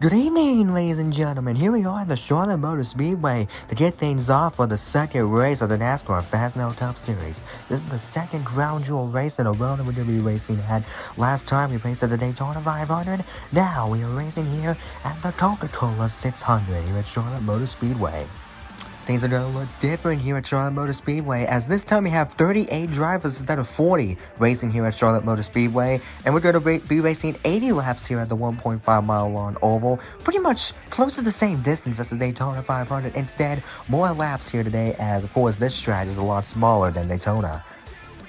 Good evening, ladies and gentlemen. Here we are at the Charlotte Motor Speedway to get things off for the second race of the NASCAR Fastenel Cup Series. This is the second crown jewel race in a row that we're going to be racing at. Last time we raced at the Daytona 500. Now we are racing here at the Coca Cola 600 here at Charlotte Motor Speedway. Things are going to look different here at Charlotte Motor Speedway, as this time we have 38 drivers instead of 40 racing here at Charlotte Motor Speedway, and we're going to be racing 80 laps here at the 1.5 mile long oval, pretty much close to the same distance as the Daytona 500. Instead, more laps here today, as of course this track is a lot smaller than Daytona.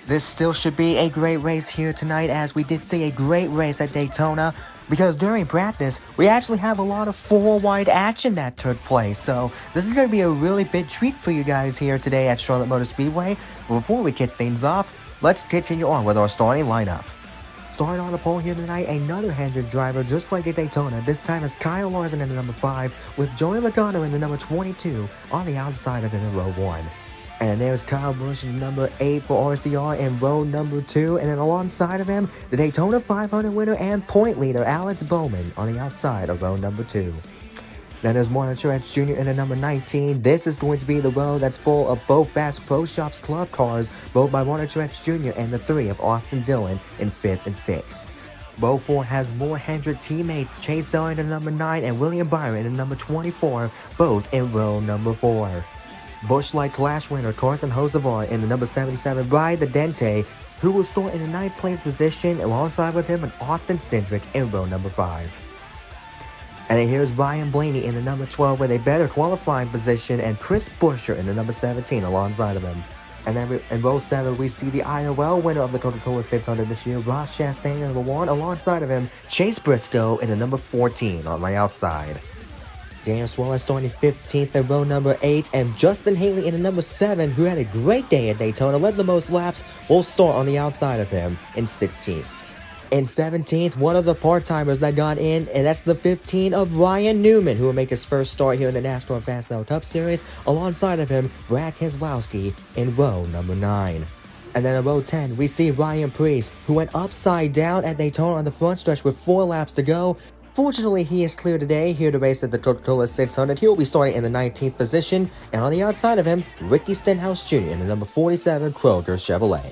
This still should be a great race here tonight, as we did see a great race at Daytona, because during practice, we actually have a lot of four-wide action that took place. So this is going to be a really big treat for you guys here today at Charlotte Motor Speedway. But before we kick things off, let's continue on with our starting lineup. Starting on the pole here tonight, another Hendrick driver just like at Daytona. This time is Kyle Larson in the number 5, with Joey Logano in the number 22 on the outside of him in row 1. And there's Kyle Busch in number 8 for RCR in row number 2. And then alongside of him, the Daytona 500 winner and point leader, Alex Bowman, on the outside of row number 2. Then there's Martin Truex Jr. in the number 19. This is going to be the row that's full of both Fast Pro Shops Club cars, both by Martin Truex Jr. and the 3 of Austin Dillon in 5th and 6th. Row 4 has more Hendrick teammates, Chase Elliott in the number 9 and William Byron in the number 24, both in row number 4. Busch Light Clash winner Carson Hocevar in the number 77 by the Dente, who will start in the 9th place position alongside with him and Austin Cindric in row number 5. And then here's Ryan Blaney in the number 12 with a better qualifying position, and Chris Buescher in the number 17 alongside of him. And then in row 7 we see the IRL winner of the Coca Cola 600 this year, Ross Chastain in number 1, alongside of him Chase Briscoe in the number 14 on my outside. Daniel Suarez starting 15th in row number 8, and Justin Haley in the number 7, who had a great day at Daytona, led the most laps, will start on the outside of him in 16th. In 17th, one of the part-timers that got in, and that's the 15 of Ryan Newman, who will make his first start here in the NASCAR Fastenel Cup Series, alongside of him, Brad Keselowski in row number 9. And then in row 10, we see Ryan Preece, who went upside down at Daytona on the front stretch with 4 laps to go. Fortunately, he is clear today, here to race at the Coca Cola 600. He will be starting in the 19th position, and on the outside of him, Ricky Stenhouse Jr. in the number 47 Kroger Chevrolet.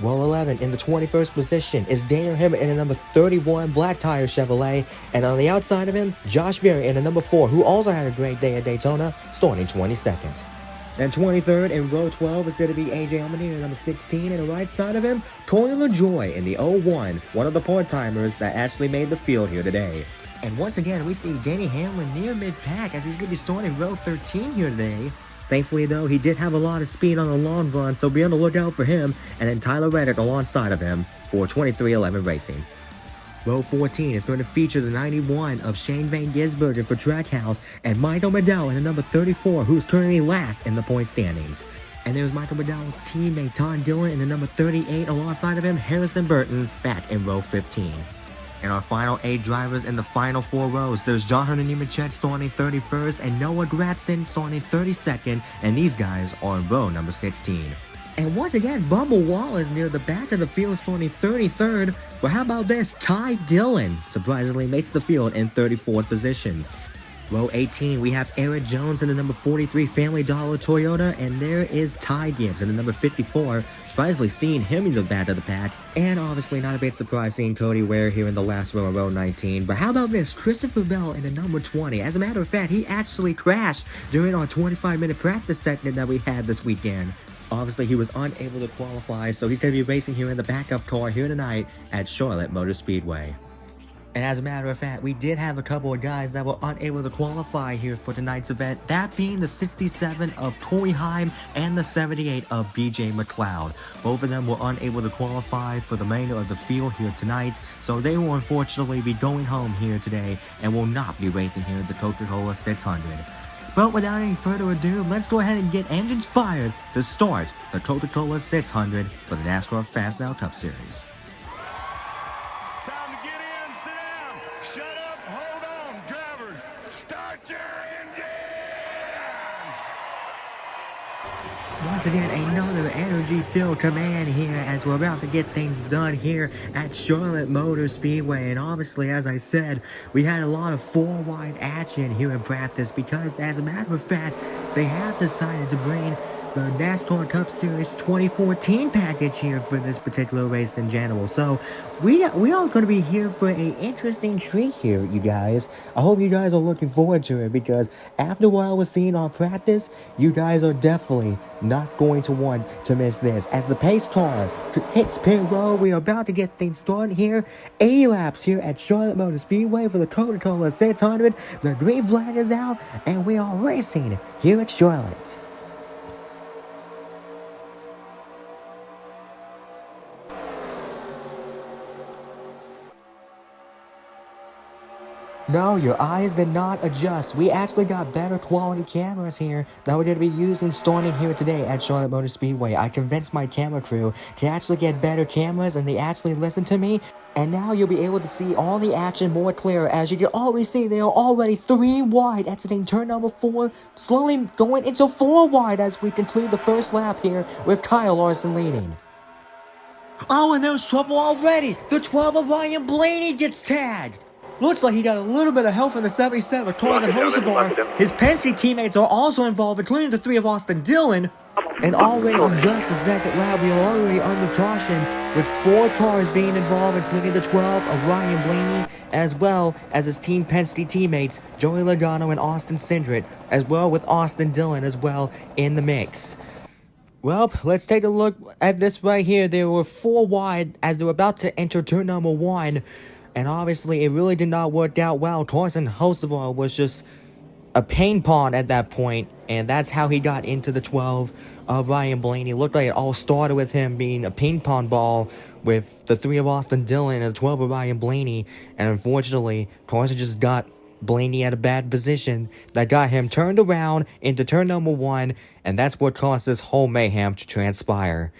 Row 11 in the 21st position is Daniel Hemrick in the number 31 Black Tire Chevrolet, and on the outside of him, Josh Berry in the number 4, who also had a great day at Daytona, starting 22nd. And 23rd in row 12 is going to be AJ Allmendinger in the number 16, and on the right side of him, Corey LaJoie in the 01, one of the part-timers that actually made the field here today. And once again, we see Danny Hamlin near mid-pack, as he's going to be starting row 13 here today. Thankfully, though, he did have a lot of speed on the long run, so be on the lookout for him, and then Tyler Reddick alongside of him for 2311 Racing. Row 14 is going to feature the 91 of Shane Van Gisbergen for Trackhouse, and Michael McDowell in the number 34, who is currently last in the point standings. And there's Michael McDowell's teammate Todd Gillen in the number 38, alongside of him Harrison Burton back in row 15. And our final 8 drivers in the final 4 rows, there's John Hunter Nemechek starting 31st and Noah Gragson starting 32nd, and these guys are in row number 16. And once again, Bubba Wallace near the back of the field starting 33rd, but how about this? Ty Dillon surprisingly makes the field in 34th position. Row 18, we have Eric Jones in the number 43 Family Dollar Toyota, and there is Ty Gibbs in the number 54, surprisingly seeing him in the back of the pack, and obviously not a bit surprised seeing Cody Ware here in the last row of row 19. But how about this? Christopher Bell in the number 20. As a matter of fact, he actually crashed during our 25-minute practice segment that we had this weekend. Obviously, he was unable to qualify, so he's going to be racing here in the backup car here tonight at Charlotte Motor Speedway. And as a matter of fact, we did have a couple of guys that were unable to qualify here for tonight's event, that being the 67 of Corey Heim and the 78 of BJ McLeod. Both of them were unable to qualify for the remainder of the field here tonight, so they will unfortunately be going home here today and will not be racing here at the Coca Cola 600. But without any further ado, let's go ahead and get engines fired to start the Coca Cola 600 for the NASCAR Fastenel Cup Series. Shut up, hold on, drivers, start your engines! Once again, another energy-filled command here as we're about to get things done here at Charlotte Motor Speedway. And obviously, as I said, we had a lot of four-wide action here in practice because, as a matter of fact, they have decided to bring the NASCAR Cup Series 2014 package here for this particular race in general. So we are going to be here for an interesting treat here, you guys. I hope you guys are looking forward to it because after what I was seeing on practice, you guys are definitely not going to want to miss this. As the pace car hits pit road, we are about to get things started here. 80 laps here at Charlotte Motor Speedway for the Coca Cola 600. The green flag is out and we are racing here at Charlotte. No, your eyes did not adjust. We actually got better quality cameras here that we're going to be using starting here today at Charlotte Motor Speedway. I convinced my camera crew to actually get better cameras and they actually listened to me. And now you'll be able to see all the action more clear. As you can already see, they are already 3 wide exiting turn number 4, slowly going into 4 wide as we conclude the first lap here with Kyle Larson leading. Oh, and there's trouble already. The 12 of Ryan Blaney gets tagged. Looks like he got a little bit of help from the 77 of Torres and Hosevar. His Penske teammates are also involved, including the 3 of Austin Dillon. And already on just the second lap, we are already under caution with 4 cars being involved, including the 12 of Ryan Blaney, as well as his Team Penske teammates, Joey Logano and Austin Cindric, as well with Austin Dillon as well in the mix. Well, let's take a look at this right here. They were 4 wide as they were about to enter turn number 1. And obviously, it really did not work out well. Carson Hosevar was just a pain pawn at that point, and that's how he got into the 12 of Ryan Blaney. It looked like it all started with him being a ping pong ball with the 3 of Austin Dillon and the 12 of Ryan Blaney. And unfortunately, Carson just got Blaney at a bad position that got him turned around into turn number 1, and that's what caused this whole mayhem to transpire.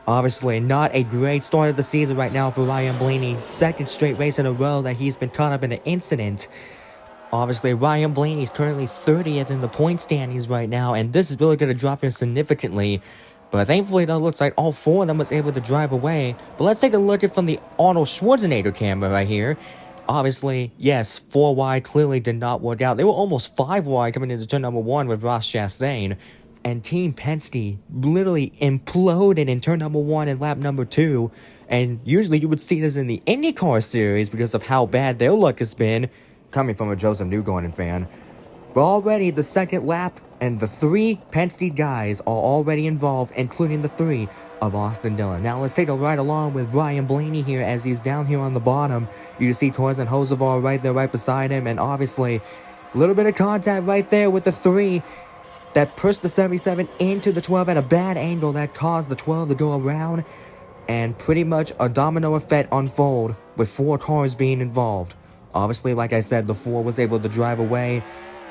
Obviously, not a great start of the season right now for Ryan Blaney. Second straight race in a row that he's been caught up in an incident. Obviously, Ryan Blaney's currently 30th in the point standings right now, and this is really going to drop him significantly. But thankfully, though, it looks like all 4 of them was able to drive away. But let's take a look at from the Arnold Schwarzenegger camera right here. Obviously, yes, 4 wide clearly did not work out. They were almost 5 wide coming into turn number 1 with Ross Chastain. And Team Penske literally imploded in turn number 1 and lap number 2. And usually you would see this in the IndyCar series because of how bad their luck has been, coming from a Joseph Newgarden fan. But already the second lap and the 3 Penske guys are already involved, including the 3 of Austin Dillon. Now let's take a ride along with Ryan Blaney here as he's down here on the bottom. You can see Torres and Hosevar right there, right beside him. And obviously, a little bit of contact right there with the 3. That pushed the 77 into the 12 at a bad angle that caused the 12 to go around. And pretty much a domino effect unfold with 4 cars being involved. Obviously, like I said, the 4 was able to drive away.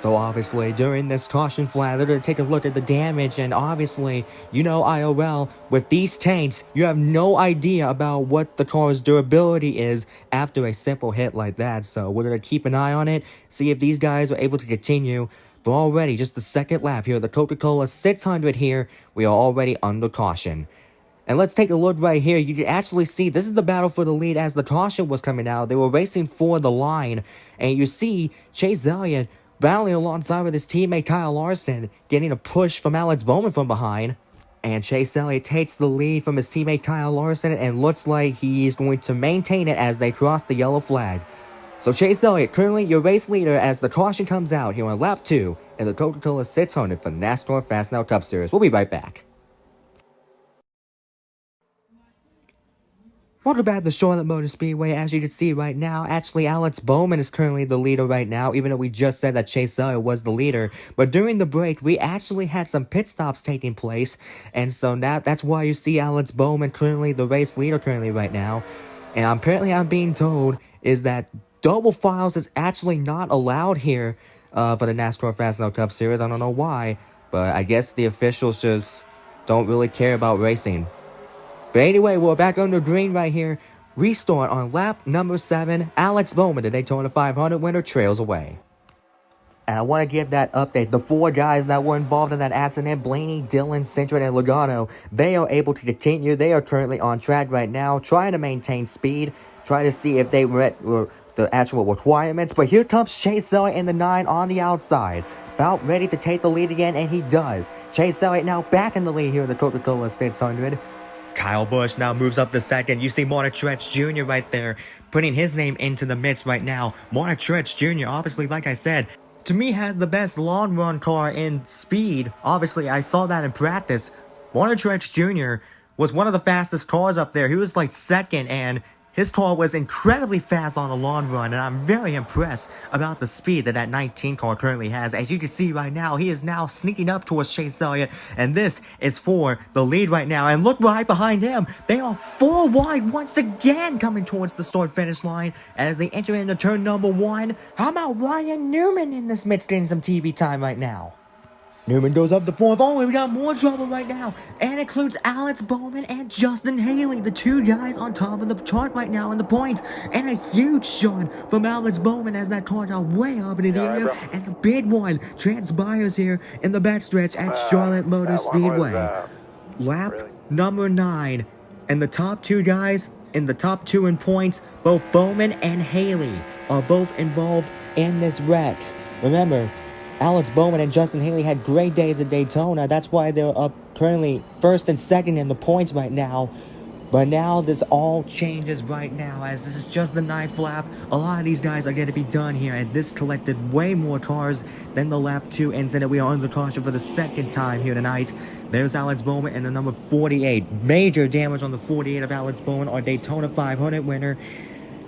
So obviously, during this caution flag, they're going to take a look at the damage. And obviously, you know IRL, with these tanks, you have no idea about what the car's durability is after a simple hit like that. So we're going to keep an eye on it, see if these guys are able to continue. But already, just the second lap here, the Coca Cola 600 here, we are already under caution. And let's take a look right here. You can actually see this is the battle for the lead as the caution was coming out. They were racing for the line. And you see Chase Elliott battling alongside with his teammate Kyle Larson, getting a push from Alex Bowman from behind. And Chase Elliott takes the lead from his teammate Kyle Larson and looks like he is going to maintain it as they cross the yellow flag. So Chase Elliott, currently your race leader as the caution comes out here on lap 2 in the Coca Cola 600 for the NASCAR FASTENAL Cup Series. We'll be right back. Welcome back to Charlotte Motor Speedway. As you can see right now, actually Alex Bowman is currently the leader right now, even though we just said that Chase Elliott was the leader. But during the break, we actually had some pit stops taking place, and so now that's why you see Alex Bowman currently the race leader currently right now. And apparently I'm being told is that double files is actually not allowed here for the NASCAR FASTENAL Cup Series. I don't know why, but I guess the officials just don't really care about racing. But anyway, we're back under green right here. Restart on lap number 7. Alex Bowman, the Daytona 500 winner, trails away. And I want to give that update. The 4 guys that were involved in that accident, Blaney, Dillon, Cindric, and Logano, they are able to continue. They are currently on track right now, trying to maintain speed, trying to see if they met the actual requirements. But here comes Chase Elliott in the 9 on the outside, about ready to take the lead again, and he does. Chase Elliott now back in the lead here in the Coca Cola 600. Kyle Busch now moves up to second. You see Martin Truex Jr. right there, putting his name into the mix right now. Martin Truex Jr., obviously, like I said, to me, has the best long run car in speed. Obviously, I saw that in practice. Martin Truex Jr. was one of the fastest cars up there. He was like second, and his car was incredibly fast on the long run, and I'm very impressed about the speed that 19 car currently has. As you can see right now, he is now sneaking up towards Chase Elliott, and this is for the lead right now. And look right behind him, they are 4 wide once again coming towards the start-finish line as they enter into turn number 1. How about Ryan Newman in this midst getting some TV time right now? Newman goes up the 4th. Oh, and we got more trouble right now. And it includes Alex Bowman and Justin Haley, the 2 guys on top of the chart right now in the points. And a huge shot from Alex Bowman as that car got way up into the air. Right, and a big one transpires here in the backstretch at Charlotte Motor Speedway. Lap number 9. And the top 2 guys in the top 2 in points, both Bowman and Haley, are both involved in this wreck. Remember, Alex Bowman and Justin Haley had great days at Daytona. That's why they're up currently 1st and 2nd in the points right now. But now this all changes right now, as this is just the 9th lap. A lot of these guys are going to be done here, and this collected way more cars than the lap 2 incident. We are under caution for the 2nd time here tonight. There's Alex Bowman and the number 48. Major damage on the 48 of Alex Bowman, our Daytona 500 winner.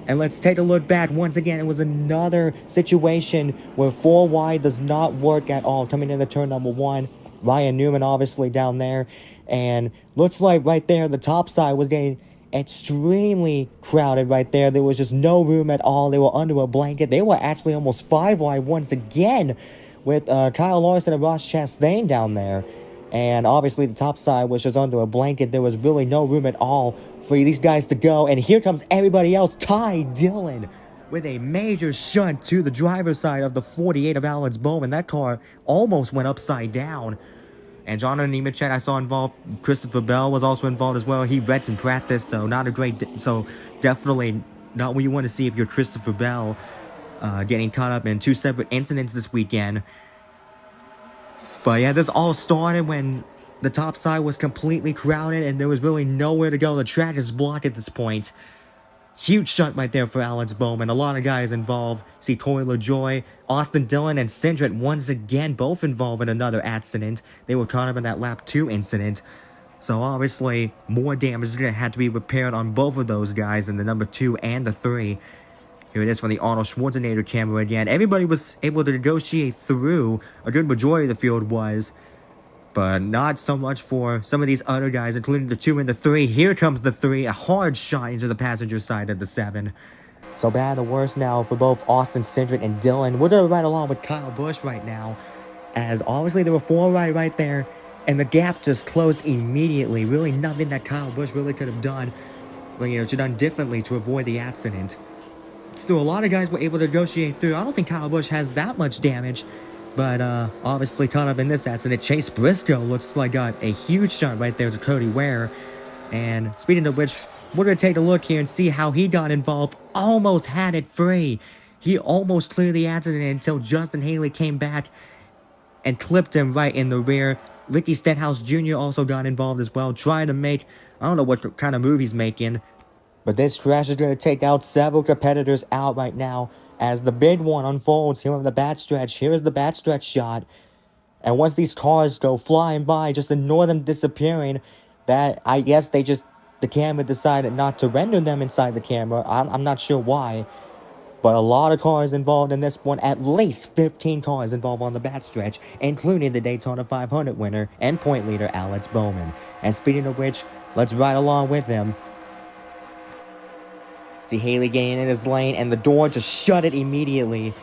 And let's take a look back. Once again, it was another situation where 4 wide does not work at all. Coming into turn number 1, Ryan Newman obviously down there. And looks like right there, the top side was getting extremely crowded right there. There was just no room at all. They were under a blanket. They were actually almost 5 wide once again with Kyle Larson and Ross Chastain down there. And obviously the top side was just under a blanket. There was really no room at all for these guys to go. And here comes everybody else. Ty Dillon with a major shunt to the driver's side of the 48 of Alex Bowman. That car almost went upside down. And John Nemechek I saw involved. Christopher Bell was also involved as well. He wrecked in practice, so not a great... So definitely not what you want to see if you're Christopher Bell getting caught up in 2 separate incidents this weekend. But yeah, this all started when the top side was completely crowded and there was really nowhere to go. The track is blocked at this point. Huge shunt right there for Alex Bowman. A lot of guys involved. See Corey LaJoie, Austin Dillon, and Cindric once again both involved in another accident. They were caught up in that lap 2 incident. So obviously more damage is going to have to be repaired on both of those guys in the number 2 and the 3. Here it is from the Arnold Schwarzenegger camera again. Everybody was able to negotiate through. A good majority of the field was. But not so much for some of these other guys, including the 2 and the 3. Here comes the 3. A hard shot into the passenger side of the 7. So bad the worst now for both Austin, Cindric, and Dillon. We're going to ride along with Kyle Busch right now. As obviously there were 4 right there. And the gap just closed immediately. Really nothing that Kyle Busch really could have done. Well, should have done differently to avoid the accident. Still, a lot of guys were able to negotiate through. I don't think Kyle Busch has that much damage. But obviously caught up in this accident. Chase Briscoe looks like got a huge shot right there to Cody Ware. And speaking of which, we're going to take a look here and see how he got involved. Almost had it free. He almost cleared the accident until Justin Haley came back and clipped him right in the rear. Ricky Stenhouse Jr. also got involved as well, trying to make, I don't know what kind of move he's making. But this crash is going to take out several competitors out right now as the big one unfolds here on the backstretch. Here is the backstretch shot. And once these cars go flying by, just ignore them disappearing. That, I guess the camera decided not to render them inside the camera. I'm not sure why. But a lot of cars involved in this one. At least 15 cars involved on the backstretch, including the Daytona 500 winner and point leader Alex Bowman. And speaking of which, let's ride along with him. See Haley getting in his lane, and the door just shut it immediately.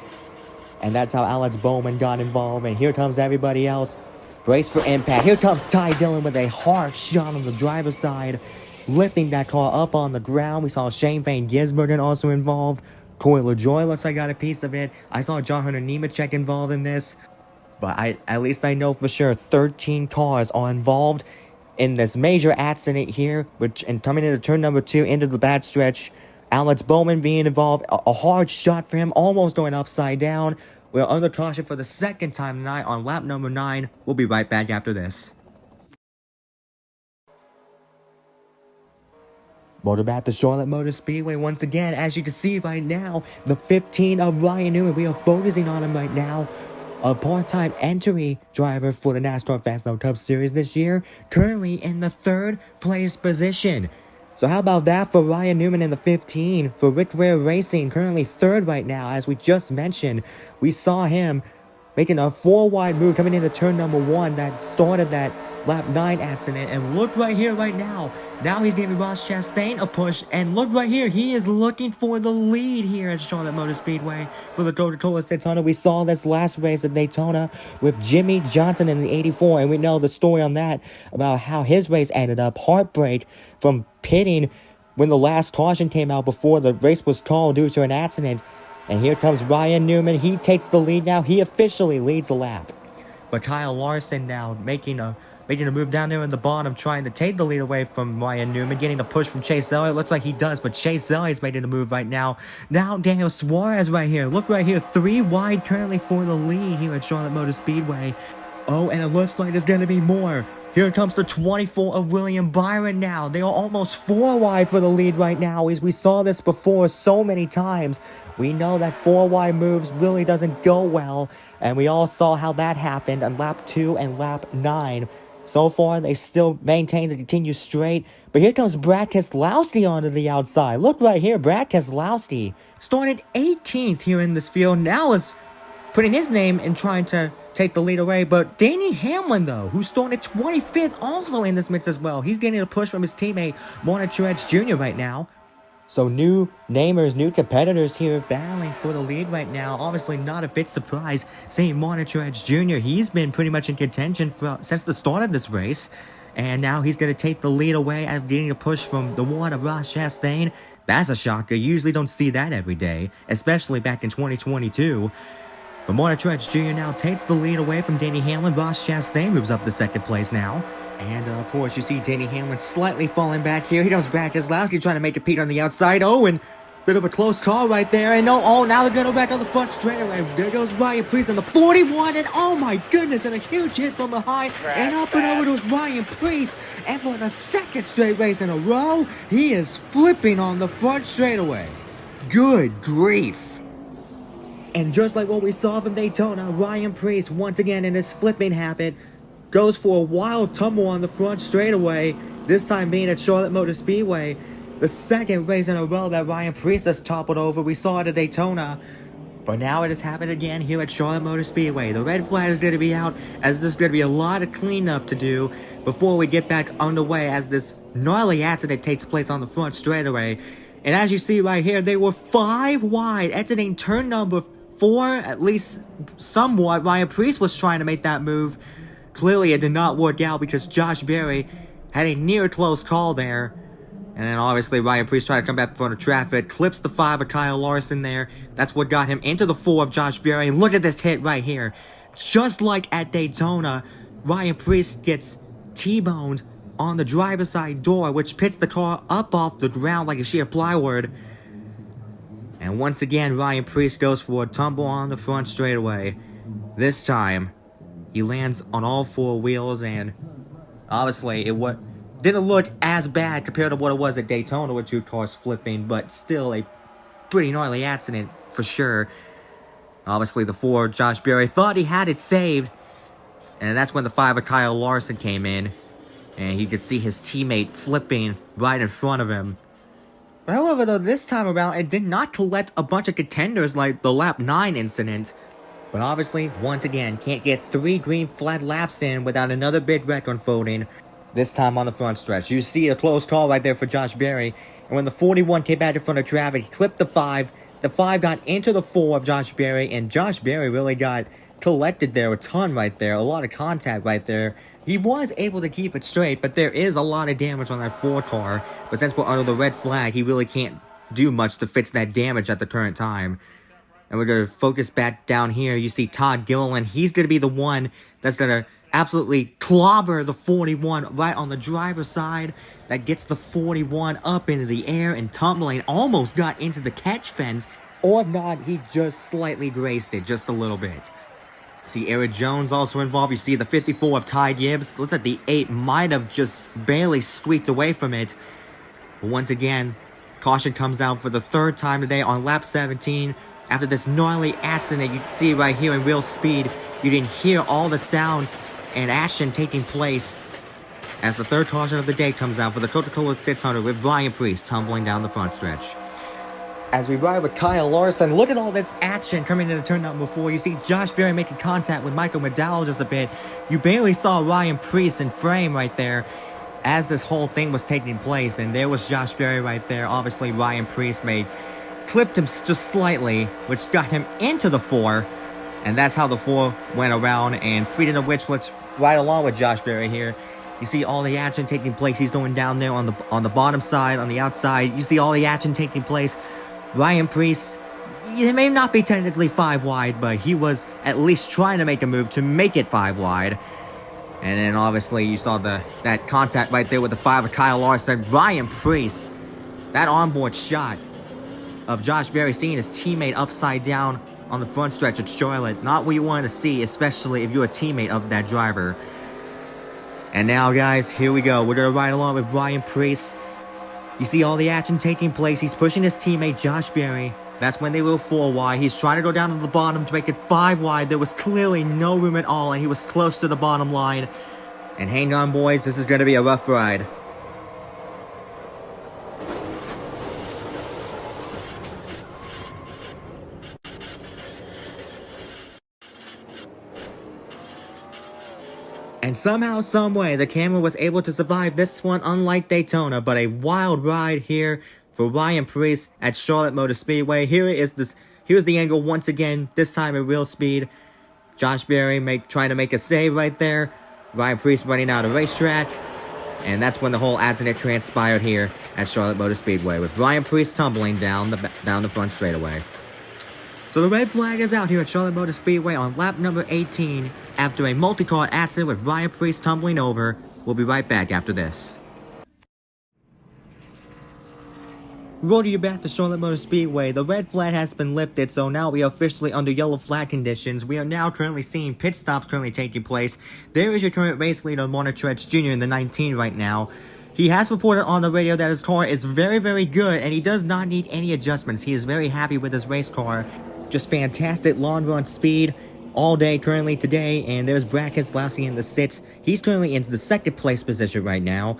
And that's how Alex Bowman got involved. And here comes everybody else. Brace for impact. Here comes Ty Dillon with a hard shot on the driver's side, lifting that car up on the ground. We saw Shane Van Gisbergen also involved. Corey LaJoy looks like got a piece of it. I saw John Hunter Nemechek involved in this. But at least I know for sure 13 cars are involved in this major accident here, and coming into turn number 2 into the bad stretch. Alex Bowman being involved, a hard shot for him, almost going upside down. We're under caution for the second time tonight on lap number 9. We'll be right back after this. Motorback at the Charlotte Motor Speedway once again. As you can see right now, the 15 of Ryan Newman, we are focusing on him right now. A part-time entry driver for the NASCAR Fastenel Cup Series this year, currently in the 3rd place position. So how about that for Ryan Newman in the 15? For Rick Ware Racing, currently 3rd right now. As we just mentioned, we saw him making a 4-wide move coming into turn number 1 that started that lap 9 accident. And look right here right now. Now he's giving Ross Chastain a push. And look right here. He is looking for the lead here at Charlotte Motor Speedway for the Coca Cola 600. We saw this last race at Daytona with Jimmy Johnson in the 84. And we know the story on that about how his race ended up. Heartbreak from pitting when the last caution came out before the race was called due to an accident. And here comes Ryan Newman. He takes the lead now. He officially leads the lap. But Kyle Larson now making a move down there in the bottom, trying to take the lead away from Ryan Newman, getting a push from Chase Elliott. Looks like he does, but Chase Elliott's making a move right now. Now Daniel Suarez right here. Look right here. 3 wide currently for the lead here at Charlotte Motor Speedway. Oh, and it looks like there's going to be more. Here comes the 24 of William Byron now. They are almost 4 wide for the lead right now. As we saw this before so many times. We know that 4 wide moves really doesn't go well. And we all saw how that happened on lap 2 and lap 9. So far, they still maintain to continue straight. But here comes Brad Keselowski onto the outside. Look right here, Brad Keselowski started 18th here in this field. Now is putting his name in trying to take the lead away. But Danny Hamlin, though, who started 25th, also in this mix as well. He's getting a push from his teammate, Martin Truex Jr. right now. So new namers, new competitors here battling for the lead right now. Obviously not a bit surprised seeing Martin Truex Jr. He's been pretty much in contention since the start of this race. And now he's going to take the lead away after getting a push from the one of Ross Chastain. That's a shocker. You usually don't see that every day, especially back in 2022. But Martin Truex Jr. now takes the lead away from Danny Hamlin. Ross Chastain moves up to 2nd place now. And of course, you see Danny Hamlin slightly falling back here. He comes Brad Keselowski trying to make a beat on the outside. Oh, and bit of a close call right there. And now they're going to go back on the front straightaway. There goes Ryan Preece on the 41. And oh my goodness, and a huge hit from behind. And up and over goes Ryan Preece. And for the 2nd straight race in a row, he is flipping on the front straightaway. Good grief. And just like what we saw from Daytona, Ryan Preece once again in his flipping habit goes for a wild tumble on the front straightaway, this time being at Charlotte Motor Speedway. The 2nd race in a row that Ryan Preece has toppled over. We saw it at Daytona, but now it has happened again here at Charlotte Motor Speedway. The red flag is going to be out, as there's going to be a lot of cleanup to do before we get back underway, as this gnarly accident takes place on the front straightaway. And as you see right here, they were 5 wide exiting turn number 4, at least somewhat. Ryan Preece was trying to make that move. Clearly, it did not work out because Josh Berry had a near close call there. And then obviously Ryan Preece tried to come back in front of traffic, clips the 5 of Kyle Larson there. That's what got him into the 4 of Josh Berry. Look at this hit right here. Just like at Daytona, Ryan Preece gets T-boned on the driver's side door, which pits the car up off the ground like a sheet of plywood. And once again, Ryan Preece goes for a tumble on the front straightaway. This time, he lands on all 4 wheels, and obviously it didn't look as bad compared to what it was at Daytona with 2 cars flipping, but still a pretty gnarly accident for sure. Obviously the 4, Josh Berry, thought he had it saved, and that's when the 5 of Kyle Larson came in, and he could see his teammate flipping right in front of him. However, though, this time around, it did not collect a bunch of contenders like the lap 9 incident. But obviously, once again, can't get 3 green flag laps in without another big wreck unfolding. This time on the front stretch. You see a close call right there for Josh Berry. And when the 41 came back in front of traffic, he clipped the 5. The 5 got into the 4 of Josh Berry. And Josh Berry really got collected there a ton right there. A lot of contact right there. He was able to keep it straight, but there is a lot of damage on that 4 car. But since we're under the red flag, he really can't do much to fix that damage at the current time. And we're going to focus back down here. You see Todd Gilliland. He's going to be the one that's going to absolutely clobber the 41 right on the driver's side. That gets the 41 up into the air and tumbling. Almost got into the catch fence. Or if not, he just slightly grazed it just a little bit. See Eric Jones also involved. You see the 54 of Ty Gibbs. Looks like the 8 might have just barely squeaked away from it. But once again, caution comes out for the 3rd time today on lap 17. After this gnarly accident, you can see right here in real speed, you didn't hear all the sounds and action taking place as the 3rd caution of the day comes out for the Coca Cola 600 with Brian Priest tumbling down the front stretch. As we ride with Kyle Larson, look at all this action coming into turn number 4. You see Josh Berry making contact with Michael McDowell just a bit. You barely saw Ryan Priest in frame right there as this whole thing was taking place. And there was Josh Berry right there. Obviously, Ryan Priest clipped him just slightly, which got him into the 4. And that's how the 4 went around. And speaking of which, let's ride along with Josh Berry here. You see all the action taking place. He's going down there on the bottom side, on the outside. You see all the action taking place. Ryan Priest, he may not be technically 5 wide, but he was at least trying to make a move to make it 5 wide. And then obviously you saw that contact right there with the 5 of Kyle Larson. Ryan Priest, that onboard shot of Josh Berry seeing his teammate upside down on the front stretch at Charlotte. Not what you want to see, especially if you're a teammate of that driver. And now, guys, here we go. We're going to ride along with Ryan Priest. You see all the action taking place. He's pushing his teammate, Josh Berry. That's when they were 4 wide. He's trying to go down to the bottom to make it 5 wide. There was clearly no room at all, and he was close to the bottom line. And hang on, boys. This is going to be a rough ride. And somehow, someway, the camera was able to survive this one, unlike Daytona, but a wild ride here for Ryan Priest at Charlotte Motor Speedway. Here's the angle once again, this time in real speed. Josh Berry trying to make a save right there. Ryan Priest running out of racetrack. And that's when the whole accident transpired here at Charlotte Motor Speedway, with Ryan Priest tumbling down the front straightaway. So the red flag is out here at Charlotte Motor Speedway on lap number 18 after a multi-car accident with Ryan Priest tumbling over. We'll be right back after this. Rolling you back to Charlotte Motor Speedway, the red flag has been lifted, so now we are officially under yellow flag conditions. We are now currently seeing pit stops currently taking place. There is your current race leader, Martin Truex Jr. in the 19 right now. He has reported on the radio that his car is very, very good, and he does not need any adjustments. He is very happy with his race car. Just fantastic long run speed all day currently today, and there's Brad Keselowski in the 6th. He's currently into the 2nd place position right now.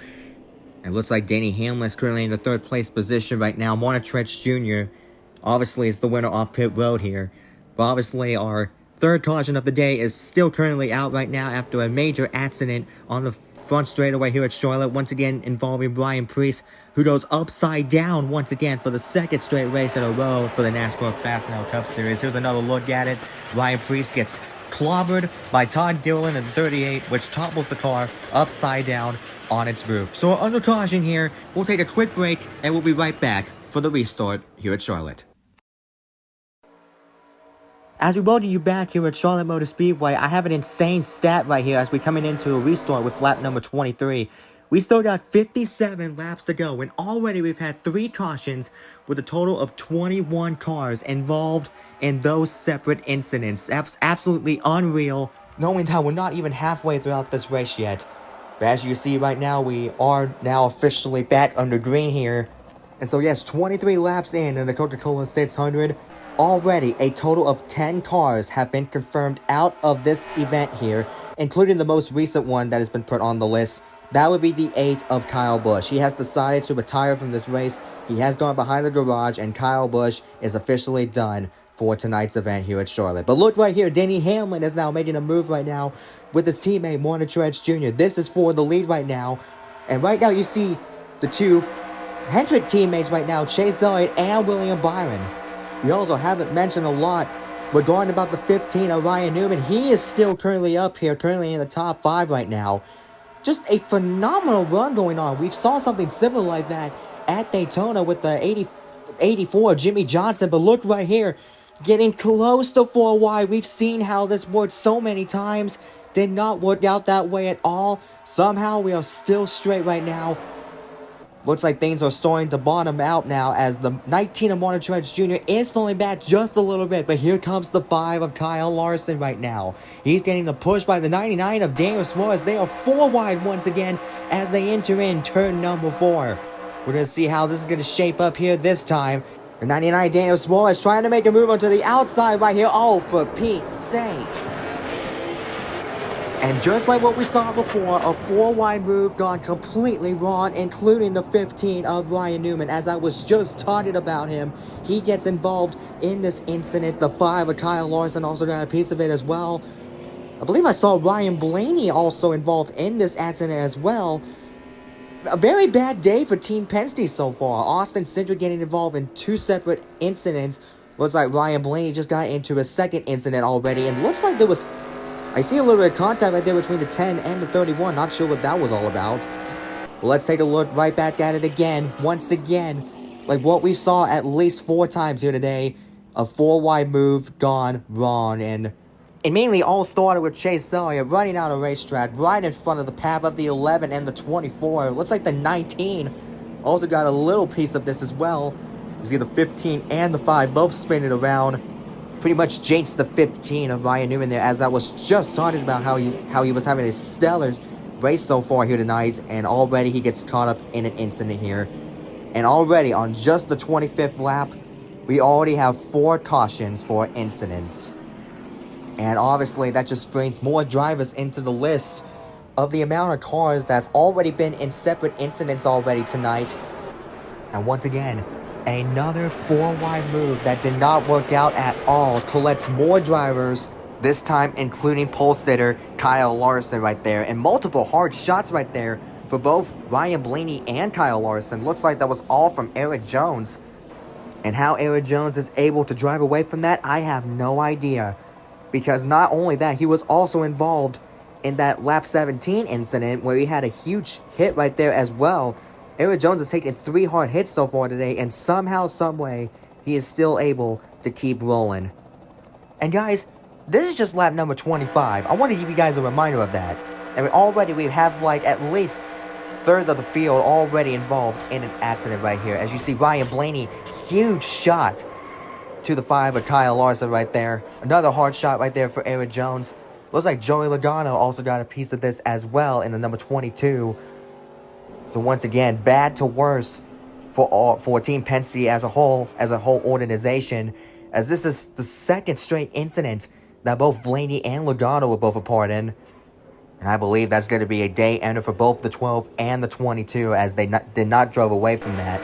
It looks like Danny Hamlin is currently in the 3rd place position right now. Martin Truex Jr. obviously is the winner off pit road here. But obviously our 3rd caution of the day is still currently out right now after a major accident on the front straightaway here at Charlotte, once again involving Brian Priest, who goes upside down once again for the 2nd straight race in a row for the NASCAR Fastenel Cup Series. Here's another look at it. Ryan Priest gets clobbered by Todd Gilliland in the 38, which topples the car upside down on its roof. So under caution here, we'll take a quick break and we'll be right back for the restart here at Charlotte. As we welcome you back here at Charlotte Motor Speedway, I have an insane stat right here as we're coming into a restart with lap number 23. We still got 57 laps to go, and already we've had 3 cautions with a total of 21 cars involved in those separate incidents. That's absolutely unreal, knowing that we're not even halfway throughout this race yet. But as you see right now, we are now officially back under green here. And so yes, 23 laps in the Coca Cola 600. Already, a total of 10 cars have been confirmed out of this event here, including the most recent one that has been put on the list. That would be the 8 of Kyle Busch. He has decided to retire from this race. He has gone behind the garage, and Kyle Busch is officially done for tonight's event here at Charlotte. But look right here, Denny Hamlin is now making a move right now with his teammate, Martin Truex Jr. This is for the lead right now. And right now you see the 2 Hendrick teammates right now, Chase Elliott and William Byron. We also haven't mentioned a lot regarding about the 15 of Ryan Newman. He is still currently up here, currently in the top 5 right now. Just a phenomenal run going on. We saw something similar like that at Daytona with the 84, Jimmy Johnson, but look right here, getting close to 4 wide. We've seen how this worked so many times. Did not work out that way at all. Somehow we are still straight right now. Looks like things are starting to bottom out now as the 19 of Martin Truex Jr. is falling back just a little bit. But here comes the 5 of Kyle Larson right now. He's getting the push by the 99 of Daniel Suarez. They are 4 wide once again as they enter in turn number 4. We're going to see how this is going to shape up here this time. The 99 Daniel Suarez trying to make a move onto the outside right here. Oh, for Pete's sake. And just like what we saw before, a 4-wide move gone completely wrong, including the 15 of Ryan Newman. As I was just talking about him, he gets involved in this incident. The 5 of Kyle Larson also got a piece of it as well. I believe I saw Ryan Blaney also involved in this accident as well. A very bad day for Team Penske so far. Austin Cindric getting involved in 2 separate incidents. Looks like Ryan Blaney just got into a second incident already, and looks like there was... I see a little bit of contact right there between the 10 and the 31. Not sure what that was all about. But let's take a look right back at it again. Once again, like what we saw at least 4 times here today. A 4-wide move gone wrong. And it mainly all started with Chase Elliott running out of racetrack right in front of the path of the 11 and the 24. Looks like the 19 also got a little piece of this as well. You see the 15 and the 5 both spinning around. Pretty much jinxed the 15 of Ryan Newman there, as I was just talking about how he was having a stellar race so far here tonight, and already he gets caught up in an incident here. And already on just the 25th lap, we already have 4 cautions for incidents. And obviously that just brings more drivers into the list of the amount of cars that have already been in separate incidents already tonight. And once again, another 4-wide move that did not work out at all collects more drivers, this time including pole sitter Kyle Larson right there, and multiple hard shots right there for both Ryan Blaney and Kyle Larson. Looks like that was all from Eric Jones. And how Eric Jones is able to drive away from that, I have no idea. Because not only that, he was also involved in that lap 17 incident where he had a huge hit right there as well. Eric Jones has taken 3 hard hits so far today, and somehow, someway, he is still able to keep rolling. And guys, this is just lap number 25. I want to give you guys a reminder of that. And already we have like at least third of the field already involved in an accident right here. As you see, Ryan Blaney, huge shot to the 5 of Kyle Larson right there. Another hard shot right there for Eric Jones. Looks like Joey Logano also got a piece of this as well in the number 22. So once again, bad to worse for Team Penske as a whole organization, as this is the second straight incident that both Blaney and Logano were both a part in. And I believe that's going to be a day ender for both the 12 and the 22, as they did not drive away from that.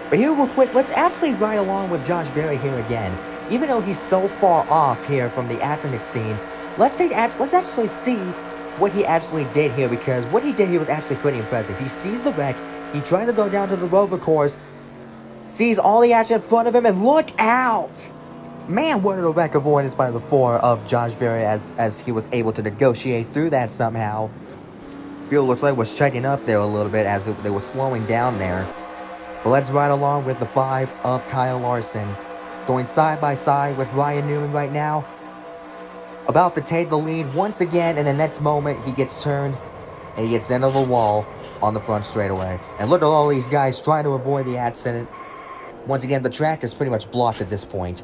But here real quick, let's actually ride along with Josh Berry here again. Even though he's so far off here from the accident scene, let's actually see what he actually did here, because what he did here was actually pretty impressive. He sees the wreck, he tries to go down to the rover course, sees all the action in front of him, and look out! Man, what a wreck avoidance by the 4 of Josh Berry as he was able to negotiate through that somehow. Field looks like was checking up there a little bit as they were slowing down there. But let's ride along with the 5 of Kyle Larson, going side by side with Ryan Newman right now. About to take the lead once again, and the next moment he gets turned and he gets into the wall on the front straightaway. And look at all these guys trying to avoid the accident. Once again, the track is pretty much blocked at this point.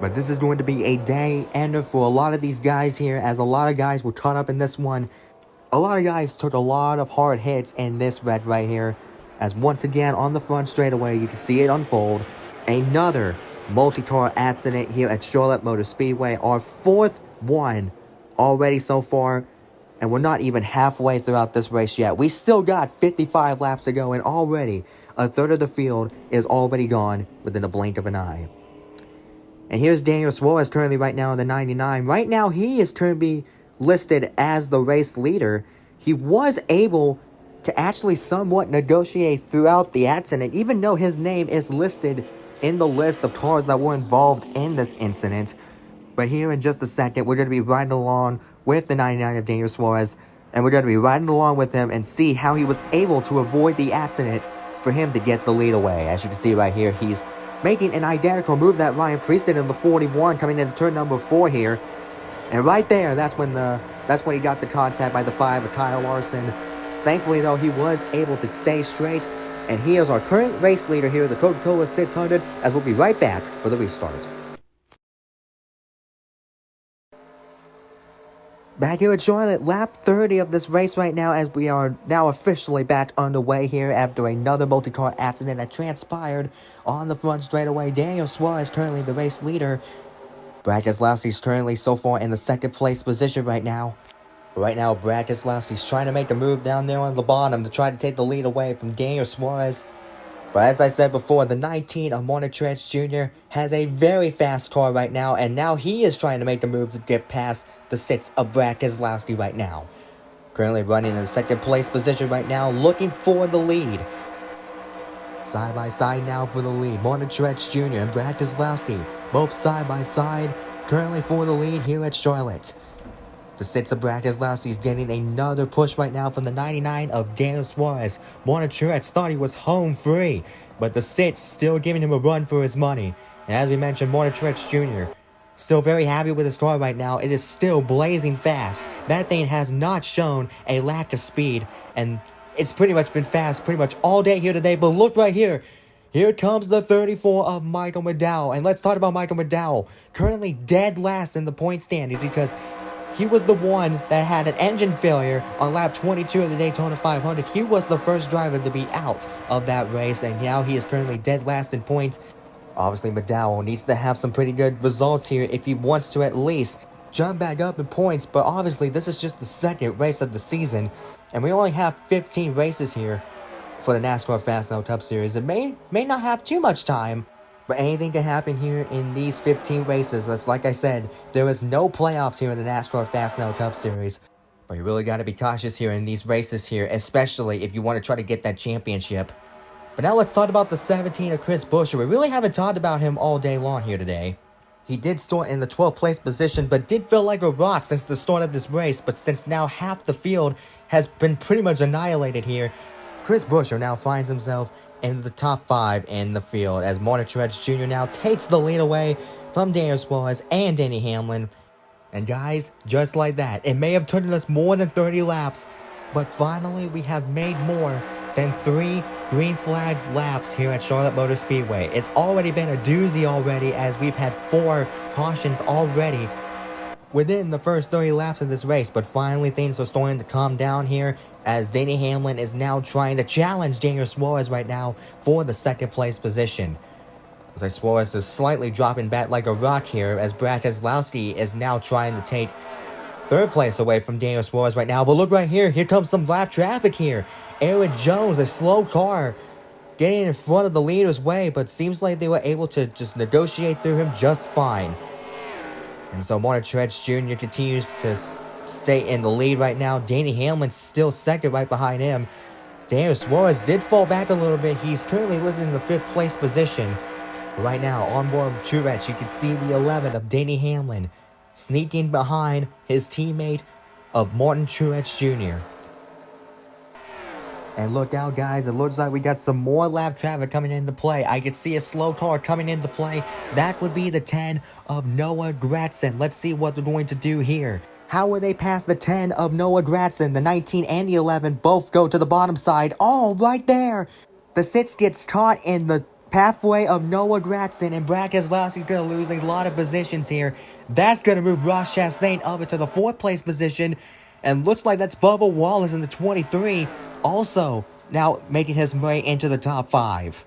But this is going to be a day ender for a lot of these guys here, as a lot of guys were caught up in this one. A lot of guys took a lot of hard hits in this wreck right here, as once again on the front straightaway you can see it unfold. Another multi-car accident here at Charlotte Motor Speedway, our 4th one already so far, and we're not even halfway throughout this race yet. We still got 55 laps to go, and already a third of the field is already gone within a blink of an eye. And here's Daniel Suarez currently right now in the 99. Right now he is currently listed as the race leader. He was able to actually somewhat negotiate throughout the accident, even though his name is listed in the list of cars that were involved in this incident. But here in just a second, we're going to be riding along with the 99 of Daniel Suarez, and we're going to be riding along with him and see how he was able to avoid the accident for him to get the lead away. As you can see right here, he's making an identical move that Ryan Preece did in the 41, coming into turn number 4 here. And right there, that's when he got the contact by the 5 of Kyle Larson. Thankfully, though, he was able to stay straight. And he is our current race leader here, the Coca Cola 600, as we'll be right back for the restart. Back here at Charlotte, lap 30 of this race right now, as we are now officially back underway here after another multi-car accident that transpired on the front straightaway. Daniel Suarez currently the race leader. Brad Keselowski's currently so far in the second place position right now. Right now, Brad Keselowski's trying to make a move down there on the bottom to try to take the lead away from Daniel Suarez. But as I said before, the 19 of Martin Truex Jr. has a very fast car right now, and now he is trying to make a move to get past the 6 of Brad Keselowski right now. Currently running in the second place position right now, looking for the lead. Side by side now for the lead, Martin Truex Jr. and Brad Keselowski, both side by side, currently for the lead here at Charlotte. The 6 of Brad Keselowski is getting another push right now from the 99 of Daniel Suarez. Martin Truex thought he was home free, but the 6 still giving him a run for his money. And as we mentioned, Martin Truex Jr. still very happy with his car right now. It is still blazing fast. That thing has not shown a lack of speed, and it's pretty much been fast pretty much all day here today. But look right here. Here comes the 34 of Michael McDowell. And let's talk about Michael McDowell. Currently dead last in the point standings because he was the one that had an engine failure on lap 22 of the Daytona 500. He was the first driver to be out of that race, and now he is currently dead last in points. Obviously, McDowell needs to have some pretty good results here if he wants to at least jump back up in points. But obviously, this is just the second race of the season, and we only have 15 races here for the NASCAR Fastenel Cup Series. It may not have too much time, but anything can happen here in these 15 races. That's like I said, there is no playoffs here in the NASCAR Fastenel Cup Series. But you really got to be cautious here in these races here, especially if you want to try to get that championship. But now let's talk about the 17 of Chris Buescher. We really haven't talked about him all day long here today. He did start in the 12th place position, but did feel like a rock since the start of this race. But since now half the field has been pretty much annihilated here, Chris Buescher now finds himself in the top 5 in the field as Martin Truex Jr. now takes the lead away from Daniel Suarez and Denny Hamlin. And guys, just like that, it may have taken us more than 30 laps, but finally we have made more than 3 green flag laps here at Charlotte Motor Speedway. It's already been a doozy already, as we've had 4 cautions already within the first 30 laps of this race. But finally things are starting to calm down here, as Denny Hamlin is now trying to challenge Daniel Suarez right now for the second place position. Looks like Suarez is slightly dropping back like a rock here, as Brad Keselowski is now trying to take third place away from Daniel Suarez right now. But look right here, here comes some lap traffic here. Aaron Jones, a slow car, getting in front of the leader's way, but seems like they were able to just negotiate through him just fine. And so Martin Truex Jr. continues to stay in the lead right now. Denny Hamlin's still second right behind him. Daniel Suarez did fall back a little bit. He's currently listed in the 5th place position. Right now, on board with Truex, you can see the 11 of Denny Hamlin sneaking behind his teammate of Martin Truex Jr. And look out, guys, it looks like we got some more lap traffic coming into play. I could see a slow car coming into play. That would be the 10 of Noah Gragson. Let's see what they're going to do here. How will they pass the 10 of Noah Gragson? The 19 and the 11 both go to the bottom side. Oh, right there. The 6 gets caught in the pathway of Noah Gragson, and Brad Keselowski's going to lose a lot of positions here. That's going to move Ross Chastain up into the 4th place position. And looks like that's Bubba Wallace in the 23. Also, now making his way into the top 5.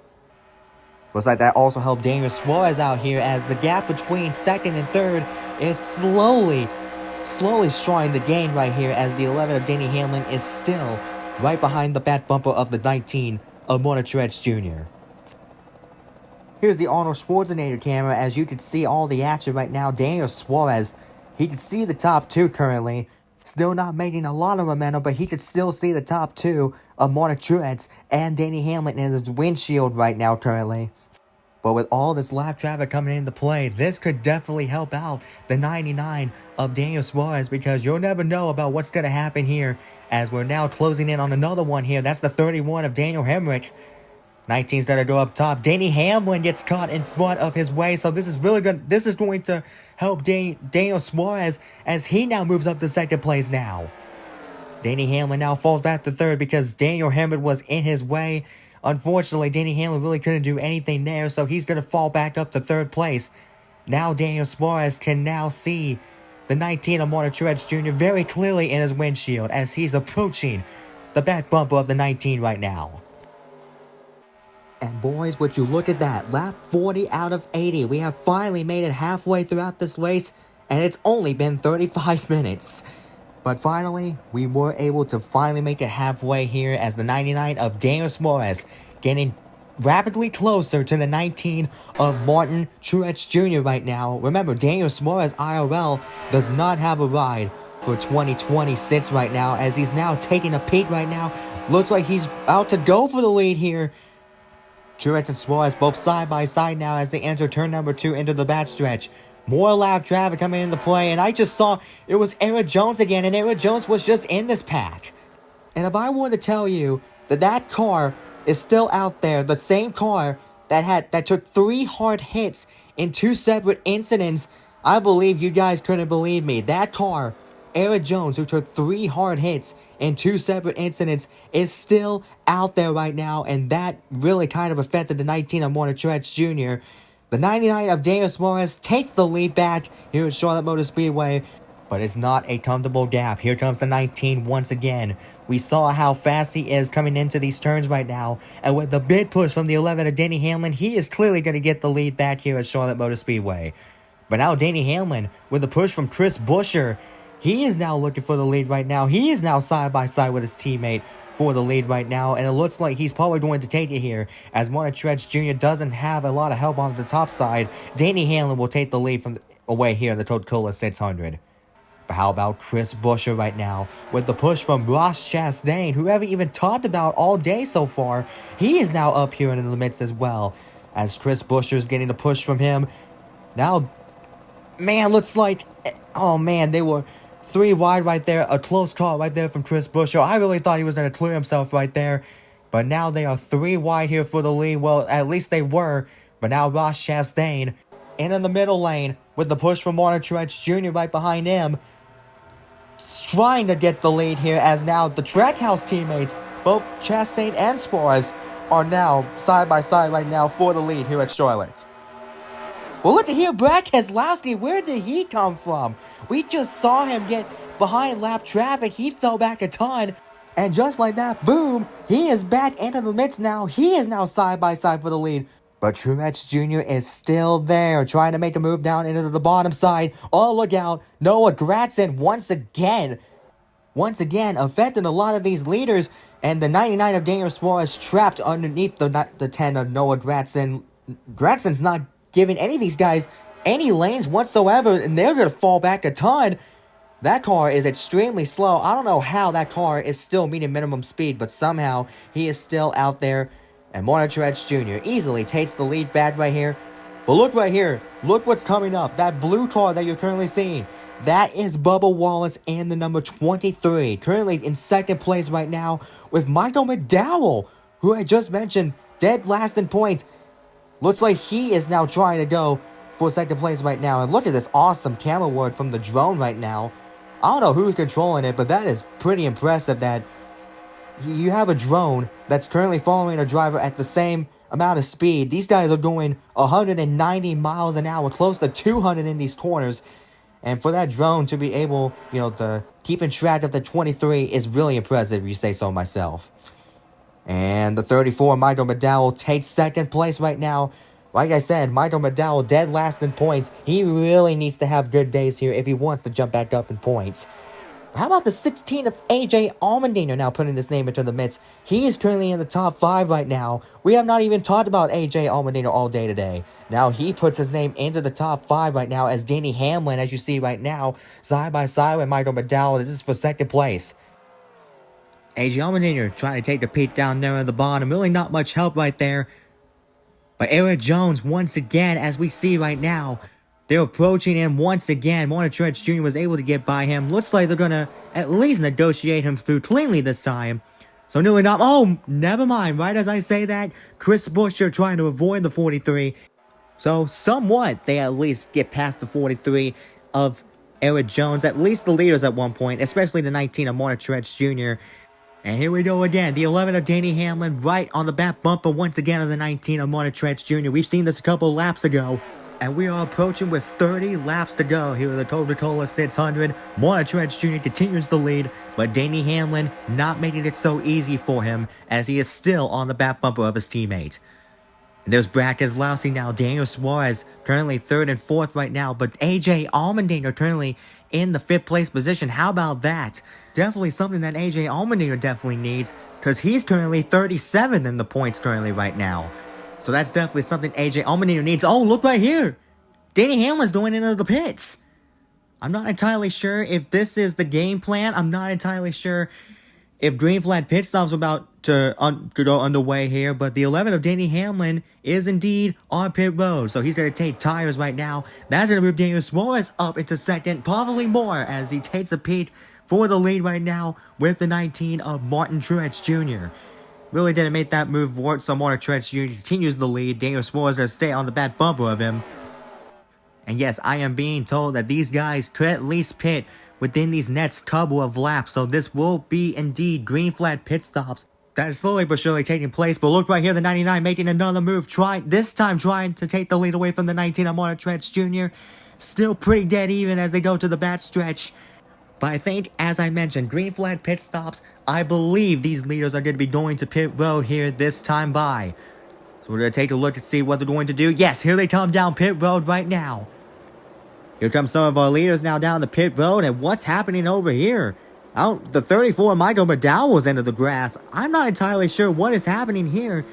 Looks like that also helped Daniel Suarez out here, as the gap between 2nd and 3rd is slowly trying to gain right here, as the 11 of Denny Hamlin is still right behind the back bumper of the 19 of Martin Truex Jr. Here's the Arnold Schwarzenegger camera, as you can see all the action right now. Daniel Suarez, he can see the top 2 currently. Still not making a lot of momentum, but he could still see the top 2 of Martin Truex and Denny Hamlin in his windshield right now currently. But with all this lap traffic coming into play, this could definitely help out the 99 of Daniel Suarez, because you'll never know about what's going to happen here, as we're now closing in on another one here. That's the 31 of Daniel Hemrick. 19's gonna go up top. Danny Hamlin gets caught in front of his way, so this is going to help Daniel Suarez as he now moves up to second place now. Danny Hamlin now falls back to third because Daniel Hamlin was in his way. Unfortunately, Danny Hamlin really couldn't do anything there, so he's gonna fall back up to third place. Now Daniel Suarez can now see the 19 of Martin Truex Jr. very clearly in his windshield as he's approaching the back bumper of the 19 right now. And boys, would you look at that, lap 40 out of 80. We have finally made it halfway throughout this race, and it's only been 35 minutes. But finally, we were able to finally make it halfway here as the 99 of Daniel Suarez getting rapidly closer to the 19 of Martin Truex Jr. right now. Remember, Daniel Suarez IRL does not have a ride for 2026 right now as he's now taking a peek right now. Looks like he's out to go for the lead here. Truex and Suarez both side by side now as they enter turn number 2 into the backstretch. More lap traffic coming into play, and I just saw it was Eric Jones again, and Eric Jones was just in this pack. And if I were to tell you that car is still out there, the same car that took 3 hard hits in 2 separate incidents, I believe you guys couldn't believe me. That car, Eric Jones, who took 3 hard hits in 2 separate incidents, is still out there right now, and that really kind of affected the 19 of Martin Truex Jr. The 99 of Daniel Suarez takes the lead back here at Charlotte Motor Speedway, but it's not a comfortable gap. Here comes the 19 once again. We saw how fast he is coming into these turns right now, and with the big push from the 11 of Danny Hamlin, he is clearly going to get the lead back here at Charlotte Motor Speedway. But now Danny Hamlin, with the push from Chris Buescher, he is now looking for the lead right now. He is now side by side with his teammate for the lead right now, and it looks like he's probably going to take it here as Martin Truex Jr. doesn't have a lot of help on the top side. Danny Hamlin will take the lead from away here in the Coca Cola 600. But how about Chris Buescher right now with the push from Ross Chastain, who we haven't even talked about all day so far. He is now up here in the midst as well as Chris Buescher is getting the push from him. Now, man, looks like, oh man, they were 3 wide right there. A close call right there from Chris Buescher. I really thought he was going to clear himself right there. But now they are 3 wide here for the lead. Well, at least they were. But now Ross Chastain in the middle lane with the push from Martin Truex Jr. right behind him, trying to get the lead here as now the Trackhouse teammates, both Chastain and Suarez, are now side by side right now for the lead here at Charlotte. Well, look at here, Brad Keselowski. Where did he come from? We just saw him get behind lap traffic. He fell back a ton. And just like that, boom, he is back into the mix now. He is now side by side for the lead. But Truex Jr. is still there, trying to make a move down into the bottom side. Oh, look out. Noah Gragson once again affecting a lot of these leaders. And the 99 of Daniel Suarez trapped underneath the 10 of Noah Gragson. Gragson's not giving any of these guys any lanes whatsoever, and they're going to fall back a ton. That car is extremely slow. I don't know how that car is still meeting minimum speed, but somehow he is still out there. And Martin Truex Jr. easily takes the lead back right here. But look right here. Look what's coming up. That blue car that you're currently seeing. That is Bubba Wallace and the number 23. Currently in second place right now with Michael McDowell, who I just mentioned, dead last in points. Looks like he is now trying to go for second place right now. And look at this awesome camera work from the drone right now. I don't know who's controlling it, but that is pretty impressive that you have a drone that's currently following a driver at the same amount of speed. These guys are going 190 miles an hour, close to 200 in these corners. And for that drone to be able, to keep in track of the 23 is really impressive, if you say so myself. And the 34, Michael McDowell, takes second place right now. Like I said, Michael McDowell dead last in points. He really needs to have good days here if he wants to jump back up in points. How about the 16 of AJ Allmendinger now putting his name into the mix? He is currently in the top 5 right now. We have not even talked about AJ Allmendinger all day today. Now he puts his name into the top 5 right now as Danny Hamlin, as you see right now, side by side with Michael McDowell. This is for second place. AJ Allmendinger trying to take the peak down there at the bottom. Really not much help right there. But Eric Jones, once again, as we see right now, they're approaching him once again. Martin Truex Jr. was able to get by him. Looks like they're going to at least negotiate him through cleanly this time. So nearly not. Oh, never mind. Right as I say that, Chris Buescher trying to avoid the 43. So somewhat, they at least get past the 43 of Eric Jones, at least the leaders at one point, especially the 19 of Martin Truex Jr. And here we go again, the 11 of Danny Hamlin right on the back bumper once again of the 19 of Martin Truex Jr. We've seen this a couple laps ago. And we are approaching with 30 laps to go here at the Coca Cola 600. Martin Truex Jr. continues the lead, but Danny Hamlin not making it so easy for him as he is still on the back bumper of his teammate. And there's Brad Keselowski now, Daniel Suarez currently 3rd and 4th right now, but AJ Allmendinger currently in the 5th place position. How about that? Definitely something that AJ Allmendinger definitely needs, because he's currently 37th in the points currently right now. So that's definitely something AJ Allmendinger needs. Oh, look right here. Danny Hamlin's going into the pits. I'm not entirely sure if this is the game plan. I'm not entirely sure if green flag pit stops are about to go underway here. But the 11 of Danny Hamlin is indeed on pit road. So he's going to take tires right now. That's going to move Daniel Suarez up into 2nd. Probably more as he takes a peek for the lead right now with the 19 of Martin Truex Jr. Really didn't make that move work, so Martin Truex Jr. continues the lead. Daniel Suarez is going to stay on the back bumper of him. And yes, I am being told that these guys could at least pit within these next couple of laps. So this will be indeed green flag pit stops that is slowly but surely taking place. But look right here, the 99 making another move. This time trying to take the lead away from the 19 of Martin Truex Jr. Still pretty dead even as they go to the back stretch. But I think, as I mentioned, green flag pit stops, I believe these leaders are going to be going to pit road here this time by. So we're going to take a look and see what they're going to do. Yes, here they come down pit road right now. Here come some of our leaders now down the pit road, and what's happening over here? Out the 34, Michael McDowell's into the grass. I'm not entirely sure what is happening here.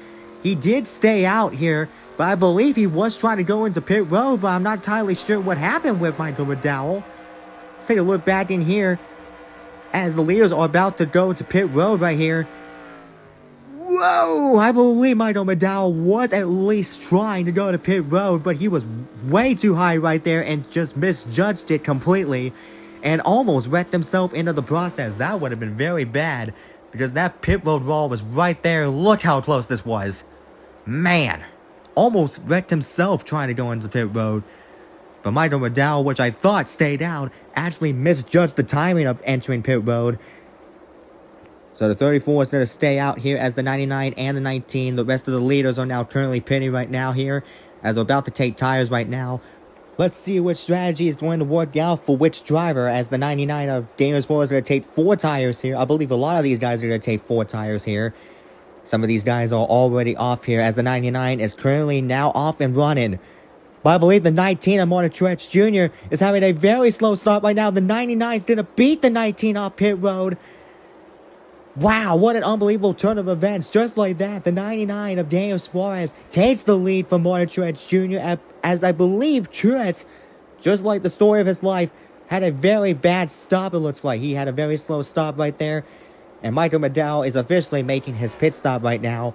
He did stay out here, but I believe he was trying to go into pit road, but I'm not entirely sure what happened with Michael McDowell. Let's take a look back in here as the leaders are about to go to pit road right here. Whoa! I believe Michael McDowell was at least trying to go to pit road, but he was way too high right there and just misjudged it completely and almost wrecked himself into the process. That would have been very bad because that pit road wall was right there. Look how close this was. Man, almost wrecked himself trying to go into pit road. But Michael McDowell, which I thought stayed out, actually misjudged the timing of entering pit road. So the 34 is going to stay out here as the 99 and the 19. The rest of the leaders are now currently pitting right now here as we're about to take tires right now. Let's see which strategy is going to work out for which driver as the 99 of Daniel Suarez is going to take 4 tires here. I believe a lot of these guys are going to take 4 tires here. Some of these guys are already off here as the 99 is currently now off and running. But I believe the 19 of Martin Truex Jr. is having a very slow start right now. The 99 is going to beat the 19 off pit road. Wow, what an unbelievable turn of events. Just like that, the 99 of Daniel Suarez takes the lead from Martin Truex Jr. As I believe Truex, just like the story of his life, had a very bad stop, it looks like. He had a very slow stop right there. And Michael McDowell is officially making his pit stop right now.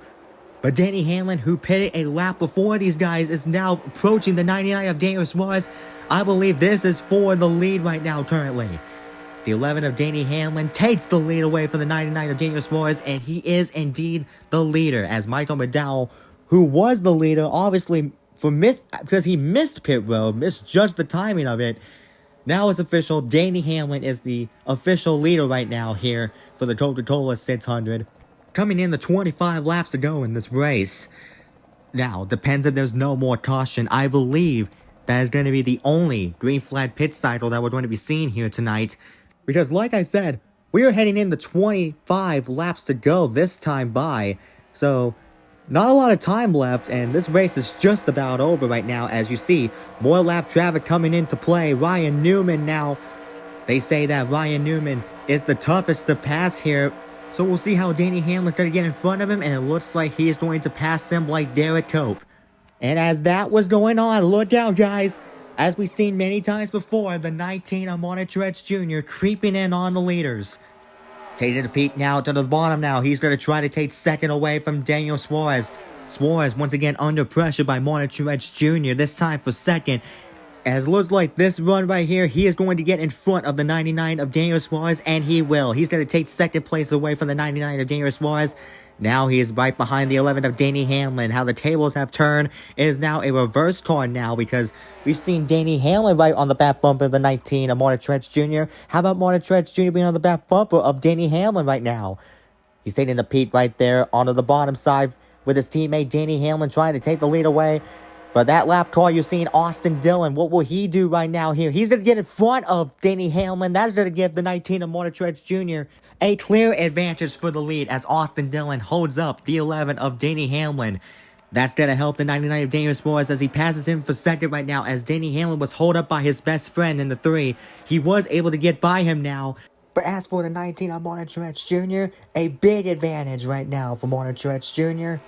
But Danny Hamlin, who pitted a lap before these guys, is now approaching the 99 of Daniel Suarez. I believe this is for the lead right now currently. The 11 of Danny Hamlin takes the lead away from the 99 of Daniel Suarez, and he is indeed the leader. As Michael McDowell, who was the leader, obviously because he missed pit road, misjudged the timing of it. Now it's official. Danny Hamlin is the official leader right now here for the Coca Cola 600. Coming in the 25 laps to go in this race. Now, depends if there's no more caution. I believe that is going to be the only green flag pit cycle that we're going to be seeing here tonight. Because like I said, we are heading into 25 laps to go this time by. So, not a lot of time left, and this race is just about over right now. As you see, more lap traffic coming into play. Ryan Newman now. They say that Ryan Newman is the toughest to pass here. So we'll see how Danny Hamlin's going to get in front of him, and it looks like he is going to pass him like Derek Cope. And as that was going on, look out, guys. As we've seen many times before, the 19 of Martin Truex Jr. creeping in on the leaders. Taking a peek now to the bottom now. He's going to try to take second away from Daniel Suarez. Suarez once again under pressure by Martin Truex Jr. This time for second. As looks like this run right here, he is going to get in front of the 99 of Daniel Suarez, and he will. He's going to take second place away from the 99 of Daniel Suarez. Now he is right behind the 11 of Danny Hamlin. How the tables have turned is now a reverse card now, because we've seen Danny Hamlin right on the back bumper of the 19 of Martin Truex Jr. How about Martin Truex Jr. being on the back bumper of Danny Hamlin right now? He's taking the Pete right there onto the bottom side with his teammate Danny Hamlin trying to take the lead away. But that lap car, you're seeing Austin Dillon. What will he do right now here? He's going to get in front of Danny Hamlin. That's going to give the 19 of Martin Truex Jr. a clear advantage for the lead as Austin Dillon holds up the 11 of Danny Hamlin. That's going to help the 99 of Daniel Suarez as he passes him for second right now, as Danny Hamlin was held up by his best friend in the 3. He was able to get by him now. But as for the 19 of Martin Truex Jr., a big advantage right now for Martin Truex Jr.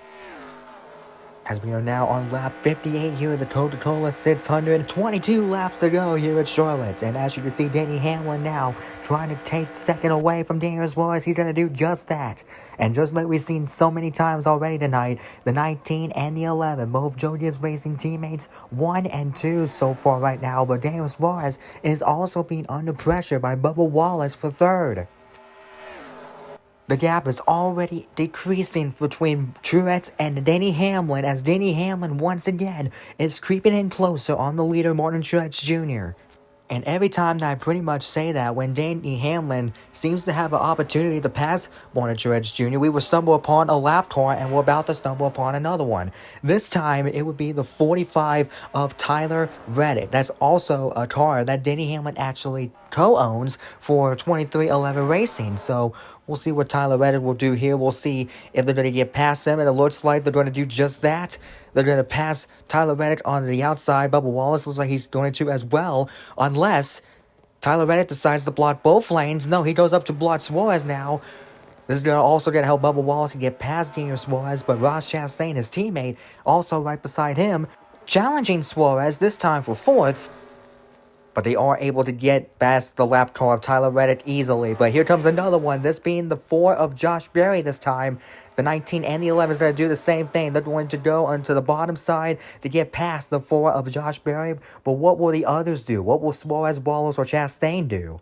As we are now on lap 58 here at the Coca Cola 600, 22 laps to go here at Charlotte. And as you can see, Danny Hamlin now trying to take second away from Daniel Suarez. He's going to do just that. And just like we've seen so many times already tonight, the 19 and the 11, both Joe Gibbs Racing teammates, 1 and 2 so far right now. But Daniel Suarez is also being under pressure by Bubba Wallace for third. The gap is already decreasing between Truex and Danny Hamlin, as Danny Hamlin once again is creeping in closer on the leader Martin Truex Jr. And every time that I pretty much say that, when Danny Hamlin seems to have an opportunity to pass Martin Truex Jr., we will stumble upon a lap car, and we're about to stumble upon another one. This time, it would be the 45 of Tyler Reddick. That's also a car that Danny Hamlin actually co-owns for 2311 Racing. So we'll see what Tyler Reddick will do here. We'll see if they're going to get past him, and it looks like they're going to do just that. They're going to pass Tyler Reddick on the outside. Bubba Wallace looks like he's going to as well, unless Tyler Reddick decides to block both lanes. No, he goes up to block Suarez now. This is also going to help Bubba Wallace get past Daniel Suarez, but Ross Chastain, his teammate, also right beside him, challenging Suarez, this time for fourth. But they are able to get past the lap car of Tyler Reddick easily. But here comes another one, this being the 4 of Josh Berry this time. The 19 and the 11 is going to do the same thing. They're going to go onto the bottom side to get past the 4 of Josh Berry. But what will the others do? What will Suarez, Wallace, or Chastain do?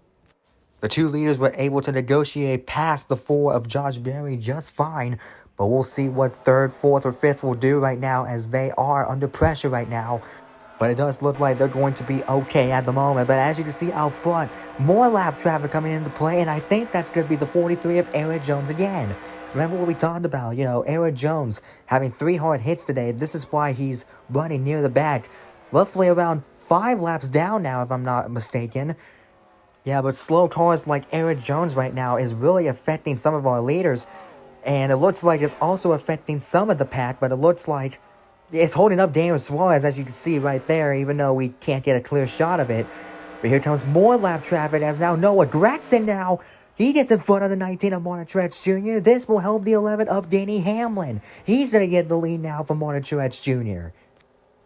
The two leaders were able to negotiate past the 4 of Josh Berry just fine. But we'll see what 3rd, 4th, or 5th will do right now, as they are under pressure right now. But it does look like they're going to be okay at the moment. But as you can see out front, more lap traffic coming into play. And I think that's going to be the 43 of Eric Jones again. Remember what we talked about, Eric Jones having 3 hard hits today. This is why he's running near the back. Roughly around 5 laps down now, if I'm not mistaken. Yeah, but slow cars like Eric Jones right now is really affecting some of our leaders. And it looks like it's also affecting some of the pack, but it looks like it's holding up Daniel Suarez, as you can see right there, even though we can't get a clear shot of it. But here comes more lap traffic, as now Noah Gragson now, he gets in front of the 19 of Martin Truex Jr. This will help the 11 of Danny Hamlin. He's going to get the lead now for Martin Truex Jr.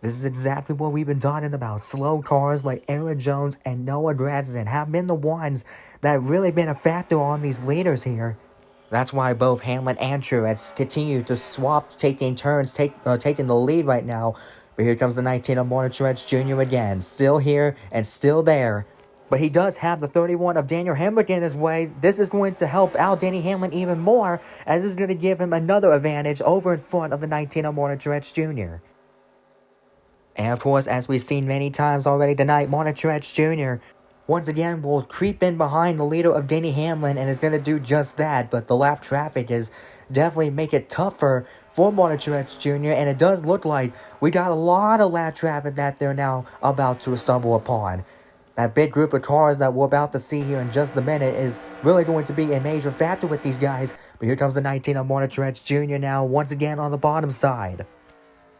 This is exactly what we've been talking about. Slow cars like Eric Jones and Noah Gragson have been the ones that have really been a factor on these leaders here. That's why both Hamlin and Truex continue to swap, taking turns, taking the lead right now. But here comes the 19 of Martin Truex Jr. again. Still here and still there. But he does have the 31 of Daniel Hemrick in his way. This is going to help out Danny Hamlin even more, as this is going to give him another advantage over in front of the 19 of Martin Truex Jr. And of course, as we've seen many times already tonight, Martin Truex Jr. once again will creep in behind the leader of Danny Hamlin, and is going to do just that. But the lap traffic is definitely make it tougher for Martin Truex Jr. And it does look like we got a lot of lap traffic that they're now about to stumble upon. That big group of cars that we're about to see here in just a minute is really going to be a major factor with these guys. But here comes the 19 of Martin Truex Jr. now, once again on the bottom side.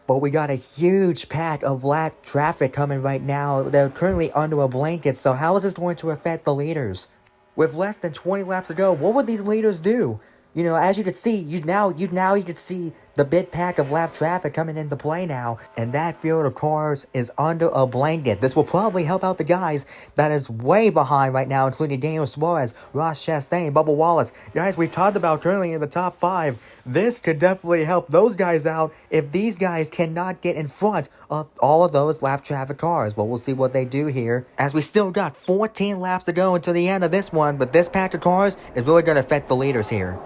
But we got a huge pack of lap traffic coming right now. They're currently under a blanket, so how is this going to affect the leaders? With less than 20 laps to go, what would these leaders do? As you can see, you can see the big pack of lap traffic coming into play now, and that field of cars is under a blanket. This will probably help out the guys that is way behind right now, including Daniel Suarez, Ross Chastain, Bubba Wallace. Guys, we've talked about currently in the top 5. This could definitely help those guys out if these guys cannot get in front of all of those lap traffic cars. But we'll see what they do here, as we still got 14 laps to go until the end of this one, but this pack of cars is really going to affect the leaders here.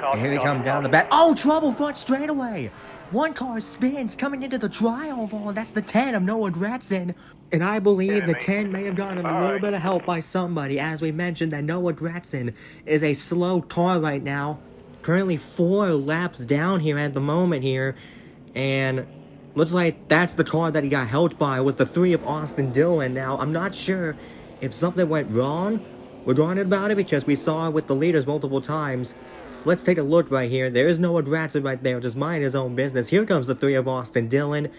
And here they come down the back. Oh, trouble front straightaway. One car spins coming into the tri-oval, and that's the 10 of Noah Gratson. And I believe the 10 may have gotten a little bit of help by somebody. As we mentioned, that Noah Gratson is a slow car right now. Currently 4 laps down here at the moment here. And looks like that's the car that he got helped by. It was the 3 of Austin Dillon. Now, I'm not sure if something went wrong. We're talking about it because we saw it with the leaders multiple times. Let's take a look right here. There is Noah Gratson right there, just minding his own business. Here comes the 3 of Austin Dillon.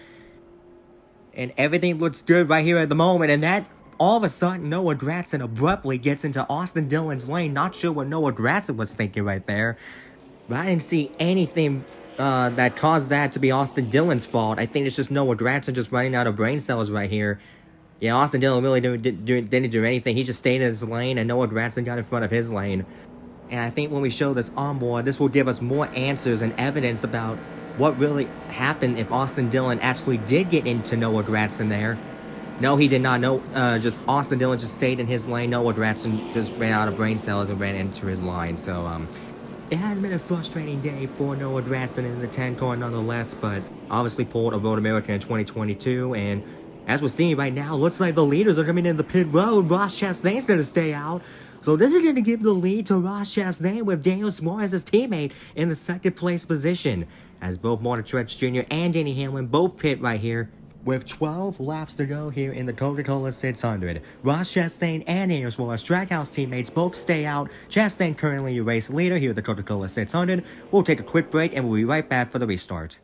And everything looks good right here at the moment. And that, all of a sudden, Noah Gratson abruptly gets into Austin Dillon's lane. Not sure what Noah Gratson was thinking right there. But I didn't see anything that caused that to be Austin Dillon's fault. I think it's just Noah Gratson just running out of brain cells right here. Yeah, Austin Dillon really didn't do anything. He just stayed in his lane, and Noah Gratson got in front of his lane. And I think when we show this onboard, this will give us more answers and evidence about what really happened if Austin Dillon actually did get into Noah Gratson there. No, he did not. No, just Austin Dillon just stayed in his lane. Noah Gratson just ran out of brain cells and ran into his line. So, it has been a frustrating day for Noah Gratson in the 10 car nonetheless, but obviously pulled a Road America in 2022, and as we're seeing right now, looks like the leaders are coming in the pit road. Ross Chastain's going to stay out. So this is going to give the lead to Ross Chastain with Daniel Suarez as his teammate in the 2nd place position, as both Martin Truex Jr. and Denny Hamlin both pit right here with 12 laps to go here in the Coca Cola 600. Ross Chastain and Daniel Suarez, Trackhouse teammates, both stay out. Chastain currently your race leader here at the Coca Cola 600. We'll take a quick break and we'll be right back for the restart.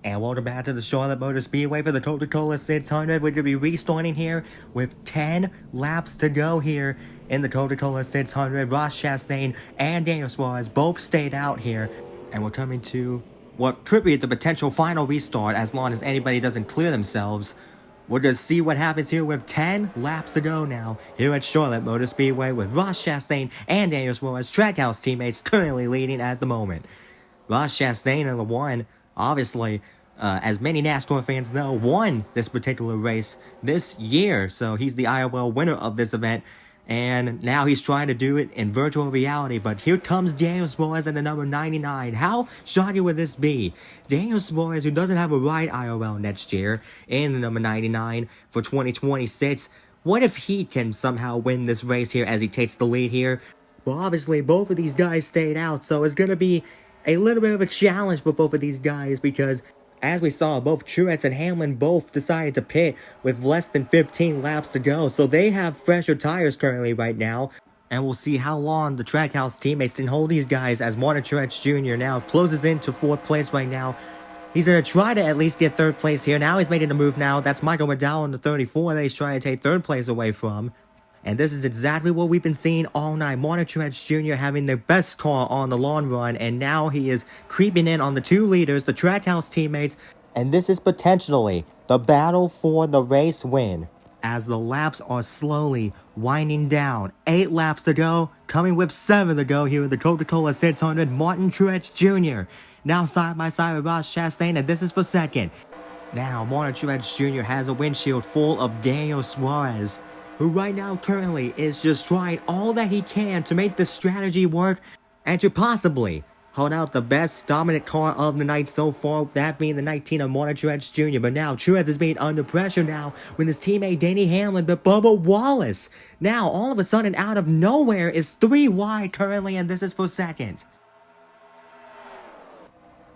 And welcome back to the Charlotte Motor Speedway for the Coca Cola 600. We're going to be restarting here with 10 laps to go here in the Coca Cola 600. Ross Chastain and Daniel Suarez both stayed out here. And we're coming to what could be the potential final restart as long as anybody doesn't clear themselves. We'll just see what happens here with 10 laps to go now here at Charlotte Motor Speedway with Ross Chastain and Daniel Suarez, Trackhouse teammates, currently leading at the moment. Ross Chastain in the 1. Obviously, as many NASCAR fans know, won this particular race this year. So he's the IRL winner of this event. And now he's trying to do it in virtual reality. But here comes Daniel Suarez at the number 99. How shocking would this be? Daniel Suarez, who doesn't have a ride IRL next year, in the number 99 for 2026. What if he can somehow win this race here as he takes the lead here? Well, obviously, both of these guys stayed out. So it's going to be a little bit of a challenge for both of these guys because, as we saw, both Truex and Hamlin both decided to pit with less than 15 laps to go. So they have fresher tires currently right now. And we'll see how long the Trackhouse teammates can hold these guys as Martin Truex Jr. now closes into 4th place right now. He's going to try to at least get 3rd place here. Now he's making a move now. That's Michael McDowell in the 34 that he's trying to take 3rd place away from. And this is exactly what we've been seeing all night. Martin Truex Jr. having the best car on the long run. And now he is creeping in on the 2 leaders, the Trackhouse teammates. And this is potentially the battle for the race win, as the laps are slowly winding down. 8 laps to go, coming with 7 to go here in the Coca Cola 600. Martin Truex Jr. now side by side with Ross Chastain, and this is for 2nd. Now Martin Truex Jr. has a windshield full of Daniel Suarez, who right now currently is just trying all that he can to make this strategy work and to possibly hold out the best dominant car of the night so far, that being the 19 of Martin Truex Jr. But now Truex is being under pressure now with his teammate Denny Hamlin, but Bubba Wallace now all of a sudden out of nowhere is 3 wide currently, and this is for 2nd.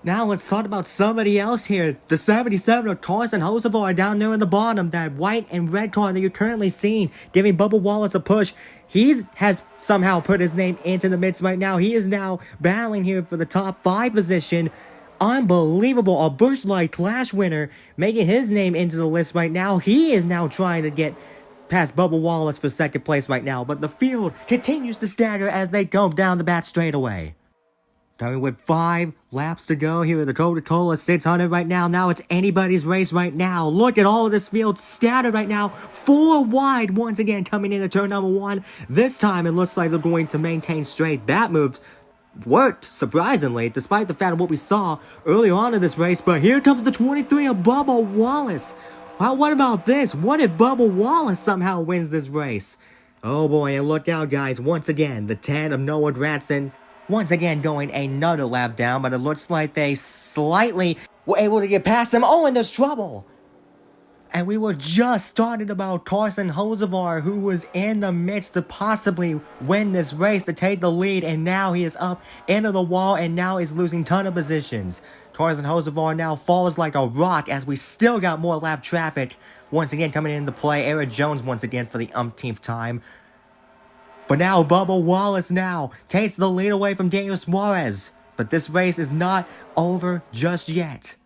Now let's talk about somebody else here. The 77 of Carson Hocevar down there in the bottom. That white and red car that you're currently seeing, giving Bubba Wallace a push. He has somehow put his name into the mix right now. He is now battling here for the top 5 position. Unbelievable. A Busch Light Clash winner making his name into the list right now. He is now trying to get past Bubba Wallace for 2nd place right now. But the field continues to stagger as they go down the back straightaway. Coming with 5 laps to go here at the Coca Cola 600 right now. Now it's anybody's race right now. Look at all of this field scattered right now. 4 wide once again coming into turn number 1. This time it looks like they're going to maintain straight. That move worked, surprisingly, despite the fact of what we saw earlier on in this race. But here comes the 23 of Bubba Wallace. Well, what about this? What if Bubba Wallace somehow wins this race? Oh boy, and look out, guys. Once again, the 10 of Noah Gratson once again going another lap down, but it looks like they slightly were able to get past him. Oh, and there's trouble. And we were just talking about Carson Hocevar, who was in the midst to possibly win this race to take the lead, and now he is up into the wall, and now he's losing ton of positions. Carson Hocevar now falls like a rock as we still got more lap traffic once again coming into play. Eric Jones once again for the umpteenth time. But now Bubba Wallace now takes the lead away from Daniel Suarez. But this race is not over just yet.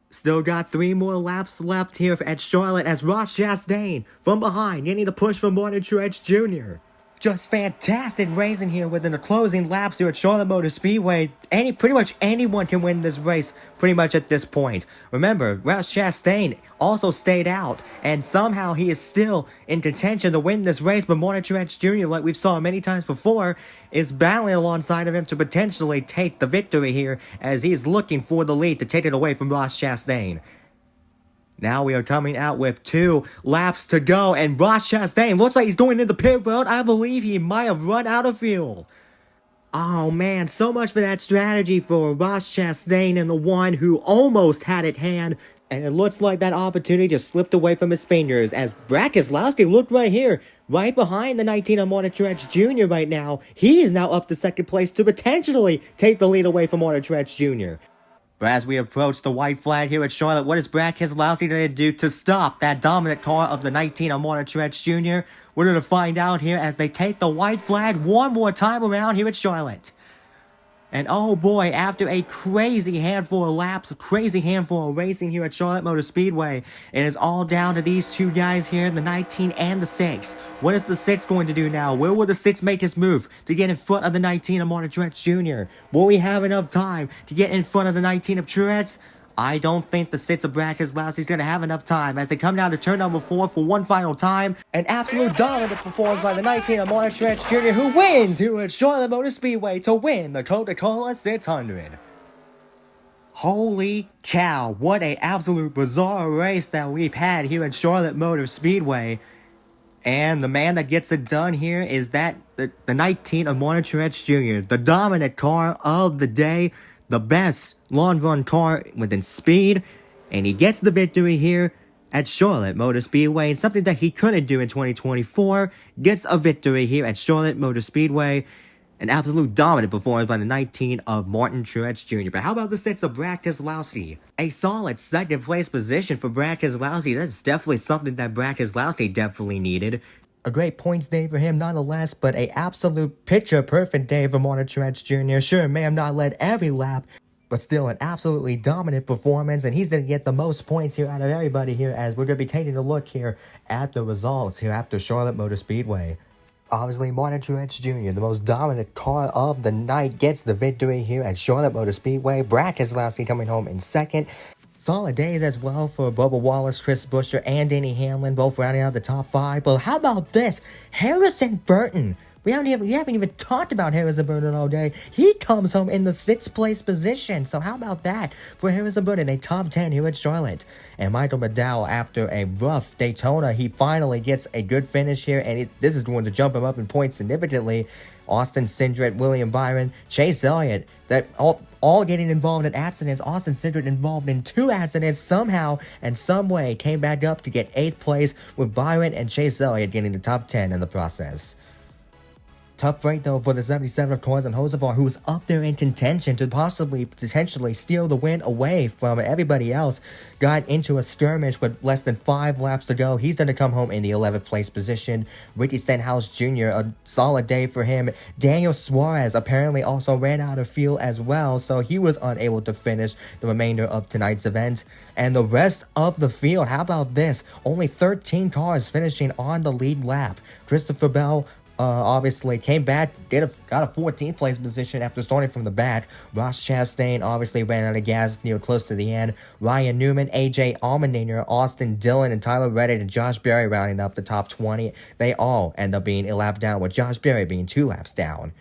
Still got 3 more laps left here at Charlotte as Ross Chastain from behind getting the push from Martin Truex Jr. Just fantastic racing here within the closing laps here at Charlotte Motor Speedway. Pretty much anyone can win this race pretty much at this point. Remember, Ross Chastain also stayed out, and somehow he is still in contention to win this race, but Martin Truex Jr., like we've saw many times before, is battling alongside of him to potentially take the victory here as he is looking for the lead to take it away from Ross Chastain. Now we are coming out with 2 laps to go, and Ross Chastain looks like he's going into the pit road. I believe he might have run out of fuel. Oh man, so much for that strategy for Ross Chastain and the one who almost had it hand. And it looks like that opportunity just slipped away from his fingers as Brad Keselowski looked right here, right behind the 19 of Martin Truex Jr. right now. He is now up to second place to potentially take the lead away from Martin Truex Jr. But as we approach the white flag here at Charlotte, what is Brad Keselowski going to do to stop that dominant car of the 19 of Martin Truex Jr.? We're going to find out here as they take the white flag one more time around here at Charlotte. And oh boy, after a crazy handful of laps, a crazy handful of racing here at Charlotte Motor Speedway, it is all down to these 2 guys here, the 19 and the 6. What is the 6 going to do now? Where will the 6 make his move to get in front of the 19 of Martin Truex Jr.? Will we have enough time to get in front of the 19 of Truex? I don't think the 6 of Brad Keselowski is going to have enough time as they come down to turn number 4 for one final time. An absolute dominant performance by the 19 of Martin Truex Jr. who wins here at Charlotte Motor Speedway to win the Coca Cola 600. Holy cow, what a absolute bizarre race that we've had here at Charlotte Motor Speedway. And the man that gets it done here is the 19 of Martin Truex Jr., the dominant car of the day. The best long run car within speed, and he gets the victory here at Charlotte Motor Speedway, and something that he couldn't do in 2024, gets a victory here at Charlotte Motor Speedway. An absolute dominant performance by the 19 of Martin Truex Jr. But how about the 6 of Brad Keselowski? A solid second place position for Brad Keselowski. That's definitely something that Brad Keselowski definitely needed. A great points day for him nonetheless, but a absolute picture-perfect day for Martin Truex Jr. Sure, may have not led every lap, but still an absolutely dominant performance, and he's going to get the most points here out of everybody here as we're going to be taking a look here at the results here after Charlotte Motor Speedway. Obviously, Martin Truex Jr., the most dominant car of the night, gets the victory here at Charlotte Motor Speedway. Brad Keselowski coming home in second. Solid days as well for Bubba Wallace, Chris Buescher, and Denny Hamlin, both rounding out the top 5. But how about this? Harrison Burton. We haven't even talked about Harrison Burton all day. He comes home in the 6th place position. So how about that for Harrison Burton, a top 10 here at Charlotte. And Michael McDowell, after a rough Daytona, he finally gets a good finish here. And this is going to jump him up in points significantly. Austin Cindric, William Byron, Chase Elliott, that all getting involved in accidents. Austin Cindric involved in 2 accidents somehow and some way came back up to get 8th place, with Byron and Chase Elliott getting the top 10 in the process. Tough break though for the 77 of Carson Hocevar, who was up there in contention to potentially steal the win away from everybody else. Got into a skirmish with less than 5 laps to go. He's going to come home in the 11th place position. Ricky Stenhouse Jr., a solid day for him. Daniel Suarez apparently also ran out of fuel as well, so he was unable to finish the remainder of tonight's event. And the rest of the field, how about this? Only 13 cars finishing on the lead lap. Christopher Bell, obviously came back, got a 14th place position after starting from the back. Ross Chastain obviously ran out of gas near close to the end. Ryan Newman, AJ Allmendinger, Austin Dillon, and Tyler Reddick and Josh Berry rounding up the top 20. They all end up being a lap down, with Josh Berry being 2 laps down.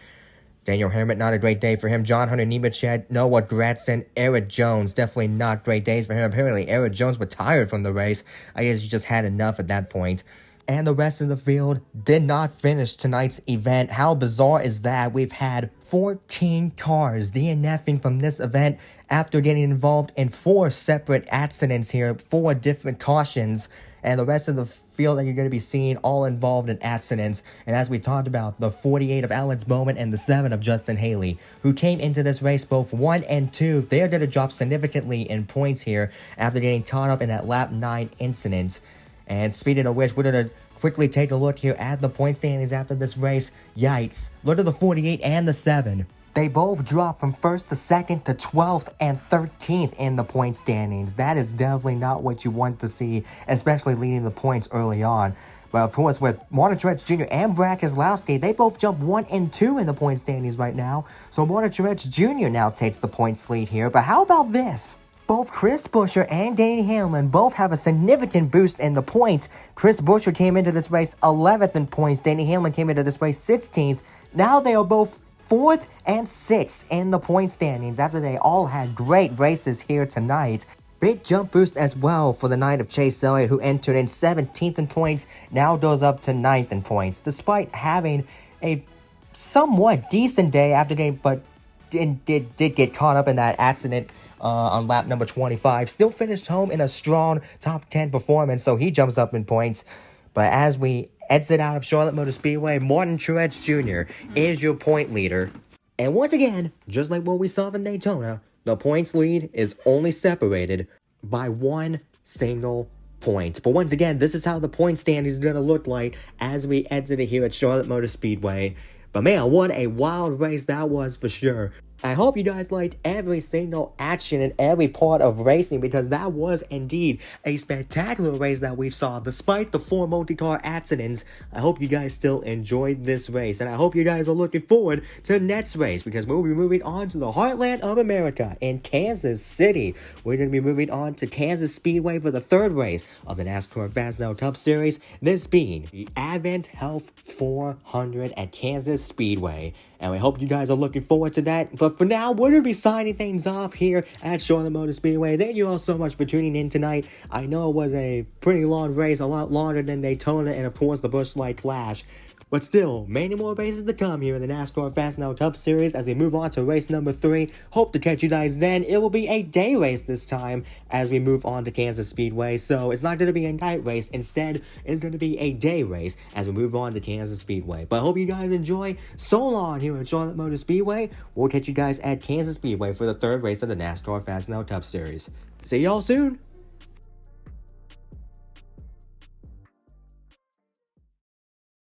Daniel Hemrick, not a great day for him. John Hunter Nemechek, Noah Gragson, Eric Jones, definitely not great days for him. Apparently, Eric Jones retired from the race. I guess he just had enough at that point. And the rest of the field did not finish tonight's event. How bizarre is that? We've had 14 cars DNFing from this event after getting involved in 4 separate accidents here, 4 different cautions, and the rest of the field that you're going to be seeing all involved in accidents. And as we talked about, the 48 of Alex Bowman and the 7 of Justin Haley, who came into this race both 1 and 2, they're going to drop significantly in points here after getting caught up in that lap 9 incident. And speaking of which, we're going to quickly take a look here at the point standings after this race. Yikes. Look at the 48 and the 7. They both dropped from 1st to 2nd to 12th and 13th in the point standings. That is definitely not what you want to see, especially leading the points early on. But of course, with Martin Truex Jr. and Brad Keselowski, they both jump 1 and 2 in the point standings right now. So Martin Truex Jr. now takes the points lead here. But how about this? Both Chris Buescher and Denny Hamlin both have a significant boost in the points. Chris Buescher came into this race 11th in points. Denny Hamlin came into this race 16th. Now they are both 4th and 6th in the point standings after they all had great races here tonight. Big jump boost as well for the night of Chase Elliott, who entered in 17th in points, now goes up to 9th in points, despite having a somewhat decent day after game, but did get caught up in that accident on lap number 25. Still finished home in a strong top 10 performance, so he jumps up in points. But as we exit out of Charlotte Motor Speedway, Martin Truex Jr. is your point leader. And once again, just like what we saw in Daytona, the points lead is only separated by 1 single point. But once again, this is how the point stand is going to look like as we exit it here at Charlotte Motor Speedway. But man, what a wild race that was for sure. I hope you guys liked every single action and every part of racing, because that was indeed a spectacular race that we saw despite the 4 multi-car accidents. I hope you guys still enjoyed this race, and I hope you guys are looking forward to next race, because we'll be moving on to the heartland of America in Kansas City. We're going to be moving on to Kansas Speedway for the 3rd race of the NASCAR Fastenel Cup Series, this being the Advent Health 400 at Kansas Speedway. And we hope you guys are looking forward to that. But for now, we're going to be signing things off here at Charlotte Motor Speedway. Thank you all so much for tuning in tonight. I know it was a pretty long race, a lot longer than Daytona and, of course, the Busch Light Clash. But still, many more races to come here in the NASCAR Fastenel Cup Series as we move on to race number 3. Hope to catch you guys then. It will be a day race this time as we move on to Kansas Speedway. So it's not going to be a night race. Instead, it's going to be a day race as we move on to Kansas Speedway. But I hope you guys enjoy. So long here at Charlotte Motor Speedway. We'll catch you guys at Kansas Speedway for the 3rd race of the NASCAR Fastenel Cup Series. See y'all soon.